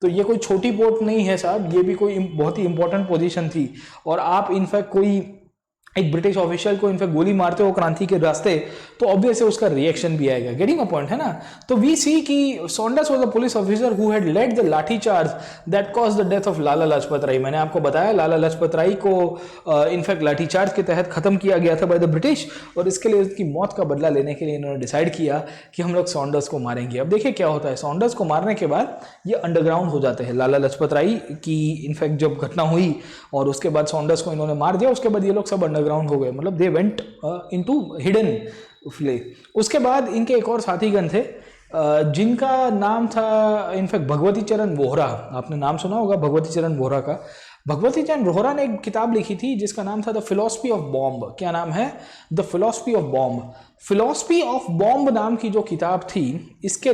तो ये कोई छोटी पोस्ट नहीं है साहब, ये भी कोई बहुत ही इंपॉर्टेंट पोजीशन थी। और आप इनफैक्ट कोई एक ब्रिटिश ऑफिशियल को इनफैक्ट गोली मारते हो क्रांति के रास्ते, तो ऑब्वियसली उसका रिएक्शन भी आएगा। गेटिंग अ पॉइंट है ना? तो वी सी कि Saunders was a police officer who had led the lathi charge that cause the death of Lala Lajpat Rai. मैंने आपको बताया लाला लाजपत राय को इनफैक्ट लाठी चार्ज के तहत खत्म किया गया था बाय द ब्रिटिश, और इसके लिए उसकी मौत का बदला लेने के लिए इन्होंने डिसाइड किया कि हम लोग सॉन्डर्स को मारेंगे। अब देखिए क्या होता है, सॉन्डर्स को मारने के बाद ये अंडरग्राउंड हो जाते हैं। लाला लाजपत राय की इनफैक्ट जब घटना हुई और उसके बाद सॉन्डर्स को इन्होंने मार दिया, उसके बाद ये लोग सब अंडरग्राउंड हो गए, मतलब they went into hidden Phule. उसके बाद इनके एक और साथीगण थे जिनका नाम था इनफैक्ट भगवती चरण वोहरा। आपने नाम सुना होगा भगवती चरण वोहरा का। भगवती चरण वोहरा ने एक किताब लिखी थी जिसका नाम था द फिलॉसफी ऑफ बॉम्ब। क्या नाम है? The philosophy of bomb. Philosophy of bomb नाम की जो किताब थी, उसके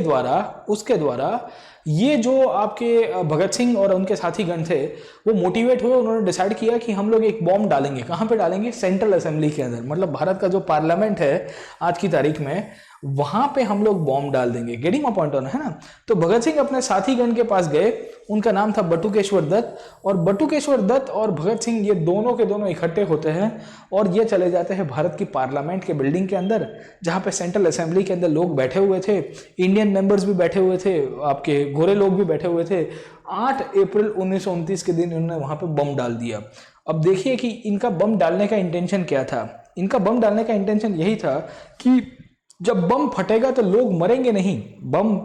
द्वारा ये जो आपके भगत सिंह और उनके साथीगण थे वो मोटिवेट हुए। उन्होंने डिसाइड किया कि हम लोग एक बॉम्ब डालेंगे। कहाँ पे डालेंगे? सेंट्रल असेंबली के अंदर, मतलब भारत का जो पार्लियामेंट है आज की तारीख में, वहां पे हम लोग बॉम्ब डाल देंगे। गेटिंग माय पॉइंट है ना? तो भगत सिंह अपने साथीगण के पास गए, उनका नाम था बटुकेश्वर दत्त, और बटुकेश्वर दत्त और भगत सिंह ये दोनों के दोनों इकट्ठे होते हैं और ये चले जाते हैं भारत की पार्लियामेंट के बिल्डिंग के अंदर, जहां पे सेंट्रल असेंबली के अंदर लोग बैठे हुए थे, इंडियन मेंबर्स भी बैठे हुए थे, आपके गोरे लोग भी बैठे हुए थे। 8 अप्रैल 1929 के दिन इन्होंने वहां पे बम डाल दिया। अब देखिए कि इनका बम डालने का इंटेंशन क्या था। इनका बम डालने का इंटेंशन यही था कि जब बम फटेगा तो लोग मरेंगे नहीं। बम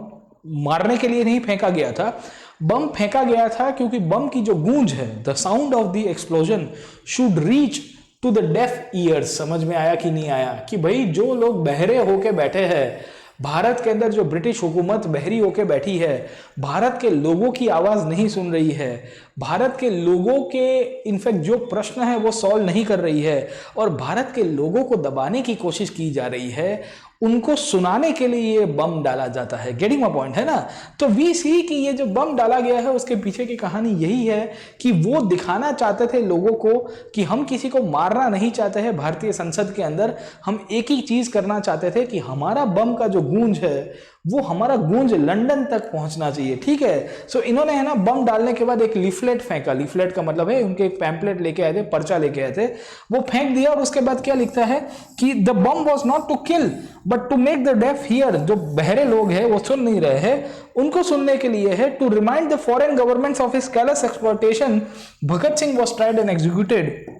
मारने के लिए नहीं फेंका गया था, बम फेंका गया था क्योंकि बम की जो गूंज है, the sound of the explosion should reach to the deaf ears. समझ में आया कि नहीं आया? कि भाई जो लोग बहरे होके बैठे हैं, भारत के अंदर जो ब्रिटिश हुकूमत बहरी होके बैठी है, भारत के लोगों की आवाज नहीं सुन रही है, भारत के लोगों के इनफैक्ट जो प्रश्न है वो सॉल्व नहीं कर रही है, और भारत के लोगों को दबाने की कोशिश की जा रही है, उनको सुनाने के लिए ये बम डाला जाता है। गेटिंग माय पॉइंट है ना? तो वी सी कि ये जो बम डाला गया है उसके पीछे की कहानी यही है कि वो दिखाना चाहते थे लोगों को कि हम किसी को मारना नहीं चाहते हैं। भारतीय संसद के अंदर हम एक ही चीज करना चाहते थे कि हमारा बम का जो गूंज है वो हमारा गूंज लंदन तक पहुंचना चाहिए। ठीक है? सो इन्होंने है ना बम डालने के बाद एक लीफलेट फेंका। लीफलेट का मतलब है उनके एक पैम्पलेट लेके आए थे, पर्चा लेके आए थे, वो फेंक दिया। और उसके बाद क्या लिखता है कि the bomb was not to kill but to make the deaf hear. जो बहरे लोग हैं वो सुन नहीं रहे हैं, उनको सुनने के लिए है। To remind the foreign governments of his callous exploitation, Bhagat Singh was tried and executed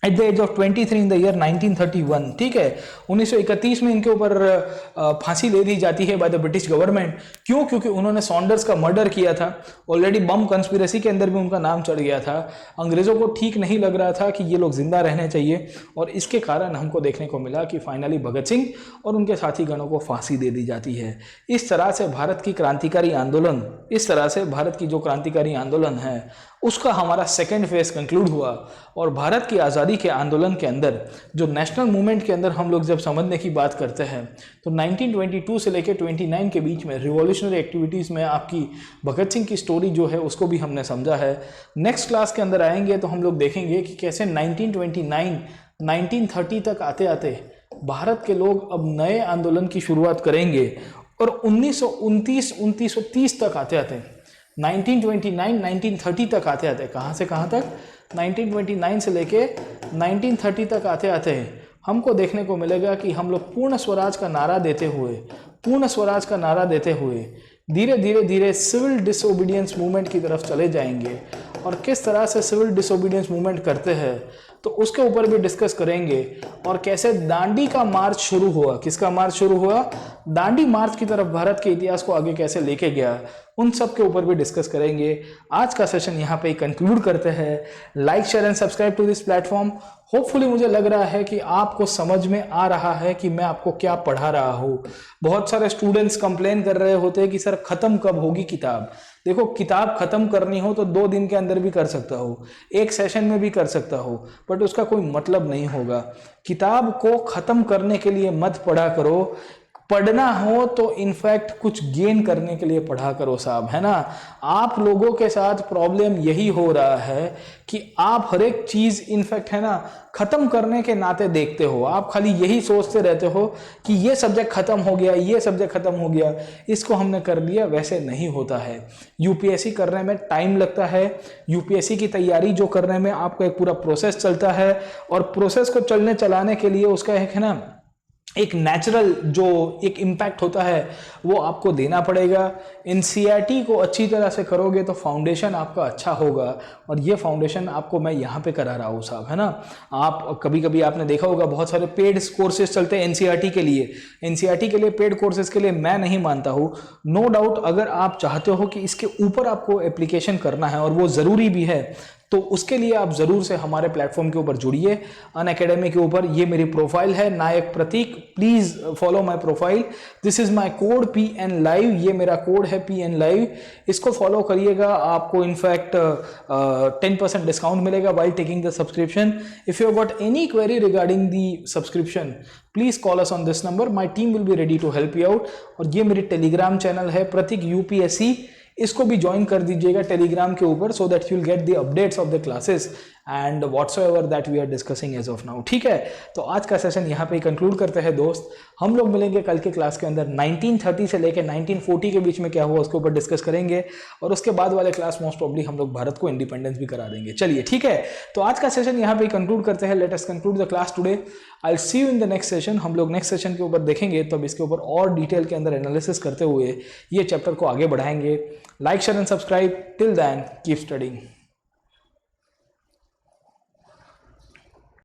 at the age of 23 in the year 1931। ठीक है? 1931 में इनके ऊपर फांसी दे दी जाती है बाय द ब्रिटिश गवर्नमेंट। क्यों? क्योंकि उन्होंने सॉन्डर्स का मर्डर किया था। ऑलरेडी बम कंस्पिरेसी के अंदर भी उनका नाम चढ़ गया था। अंग्रेजों को ठीक नहीं लग रहा था कि ये लोग जिंदा रहने चाहिए, और इसके कारण हमको देखने को मिला कि फाइनली भगत सिंह और उनके साथी गणों को फांसी दे दी जाती है। इस तरह से भारत की क्रांतिकारी आंदोलन, इस तरह से भारत की जो क्रांतिकारी आंदोलन है उसका हमारा सेकेंड फेज कंक्लूड हुआ। और भारत की आज़ादी के आंदोलन के अंदर जो नेशनल मूवमेंट के अंदर हम लोग जब समझने की बात करते हैं तो 1922 से लेकर 29 के बीच में रिवॉल्यूशनरी एक्टिविटीज़ में आपकी भगत सिंह की स्टोरी जो है उसको भी हमने समझा है। नेक्स्ट क्लास के अंदर आएंगे तो हम लोग देखेंगे कि कैसे 1929 1930 तक आते आते भारत के लोग अब नए आंदोलन की शुरुआत करेंगे, और 1929-1930 तक आते आते 1929-1930 तक आते आते कहाँ से कहाँ तक? 1929 से लेके 1930 तक आते आते हमको देखने को मिलेगा कि हम लोग पूर्ण स्वराज का नारा देते हुए धीरे धीरे सिविल डिसोबीडियंस मूवमेंट की तरफ चले जाएंगे। और किस तरह से सिविल डिसोबीडियंस मूवमेंट करते हैं तो उसके ऊपर भी डिस्कस करेंगे। और कैसे दांडी का मार्च शुरू हुआ, किसका मार्च शुरू हुआ? दांडी मार्च की तरफ भारत के इतिहास को आगे कैसे लेके गया, उन सब के ऊपर भी डिस्कस करेंगे। आज का सेशन यहाँ पे कंक्लूड करते हैं। Like, share and subscribe to this platform. Hopefully मुझे लग रहा है कि आपको समझ में आ रहा है कि मैं आपको क्या पढ़ा रहा हूँ। बहुत सारे स्टूडेंट्स कंप्लेन कर रहे होते हैं कि सर खत्म कब होगी किताब। देखो, किताब खत्म करनी हो तो 2 दिन के अंदर भी कर सकता हो, एक सेशन में भी कर सकता हो, बट उसका कोई मतलब नहीं होगा। किताब को खत्म करने के लिए मत पढ़ा करो, पढ़ना हो तो इनफैक्ट कुछ गेन करने के लिए पढ़ा करो साहब, है ना। आप लोगों के साथ प्रॉब्लम यही हो रहा है कि आप हर एक चीज इनफैक्ट है ना खत्म करने के नाते देखते हो। आप खाली यही सोचते रहते हो कि ये सब्जेक्ट खत्म हो गया, ये सब्जेक्ट खत्म हो गया, इसको हमने कर लिया। वैसे नहीं होता है। यूपीएससी करने में टाइम लगता है। यूपीएससी की तैयारी जो करने में आपका एक पूरा प्रोसेस चलता है, और प्रोसेस को चलाने के लिए उसका है ना एक नेचुरल जो एक इम्पैक्ट होता है वो आपको देना पड़ेगा। एनसीईआरटी को अच्छी तरह से करोगे तो फाउंडेशन आपका अच्छा होगा, और ये फाउंडेशन आपको मैं यहाँ पे करा रहा हूँ साहब, है ना। आप कभी कभी आपने देखा होगा बहुत सारे पेड कोर्सेज चलते हैं एनसीईआरटी के लिए। एनसीईआरटी के लिए पेड कोर्सेज के लिए मैं नहीं मानता हूँ। नो डाउट अगर आप चाहते हो कि इसके ऊपर आपको एप्लीकेशन करना है और वो ज़रूरी भी है तो उसके लिए आप जरूर से हमारे प्लेटफॉर्म के ऊपर जुड़िए, अनअकैडमी के ऊपर। ये मेरी प्रोफाइल है Nayak Pratik, please follow my profile. This is my code PN live, ये मेरा कोड है PN लाइव, इसको फॉलो करिएगा। आपको इनफैक्ट 10% डिस्काउंट मिलेगा while taking the subscription. If you got any query regarding the subscription, please call us on this number, my team will be ready to help you out. और ये मेरी Telegram channel है प्रतीक UPSC, इसको भी join कर दीजिएगा Telegram के ऊपर, so that you will get the updates of the classes and whatsoever that we are discussing as of now. ठीक है, तो आज का सेशन यहाँ पे कंक्लूड करते हैं दोस्त। हम लोग मिलेंगे कल के क्लास के अंदर 1930 से लेकर 1940 के बीच में क्या हुआ उसके ऊपर डिस्कस करेंगे, और उसके बाद वाले क्लास मोस्ट प्रॉब्ली हम लोग भारत को इंडिपेंडेंस भी करा देंगे। चलिए ठीक है, तो आज का सेशन यहाँ पे कंक्लूड करते हैं। Let us conclude the class today. I will see you in the next session. हम लोग नेक्स्ट सेशन के ऊपर देखेंगे, तब इसके ऊपर और डिटेल के अंदर एनालिसिस करते हुए ये चैप्टर को आगे बढ़ाएंगे। Like share and subscribe. Till then keep studying.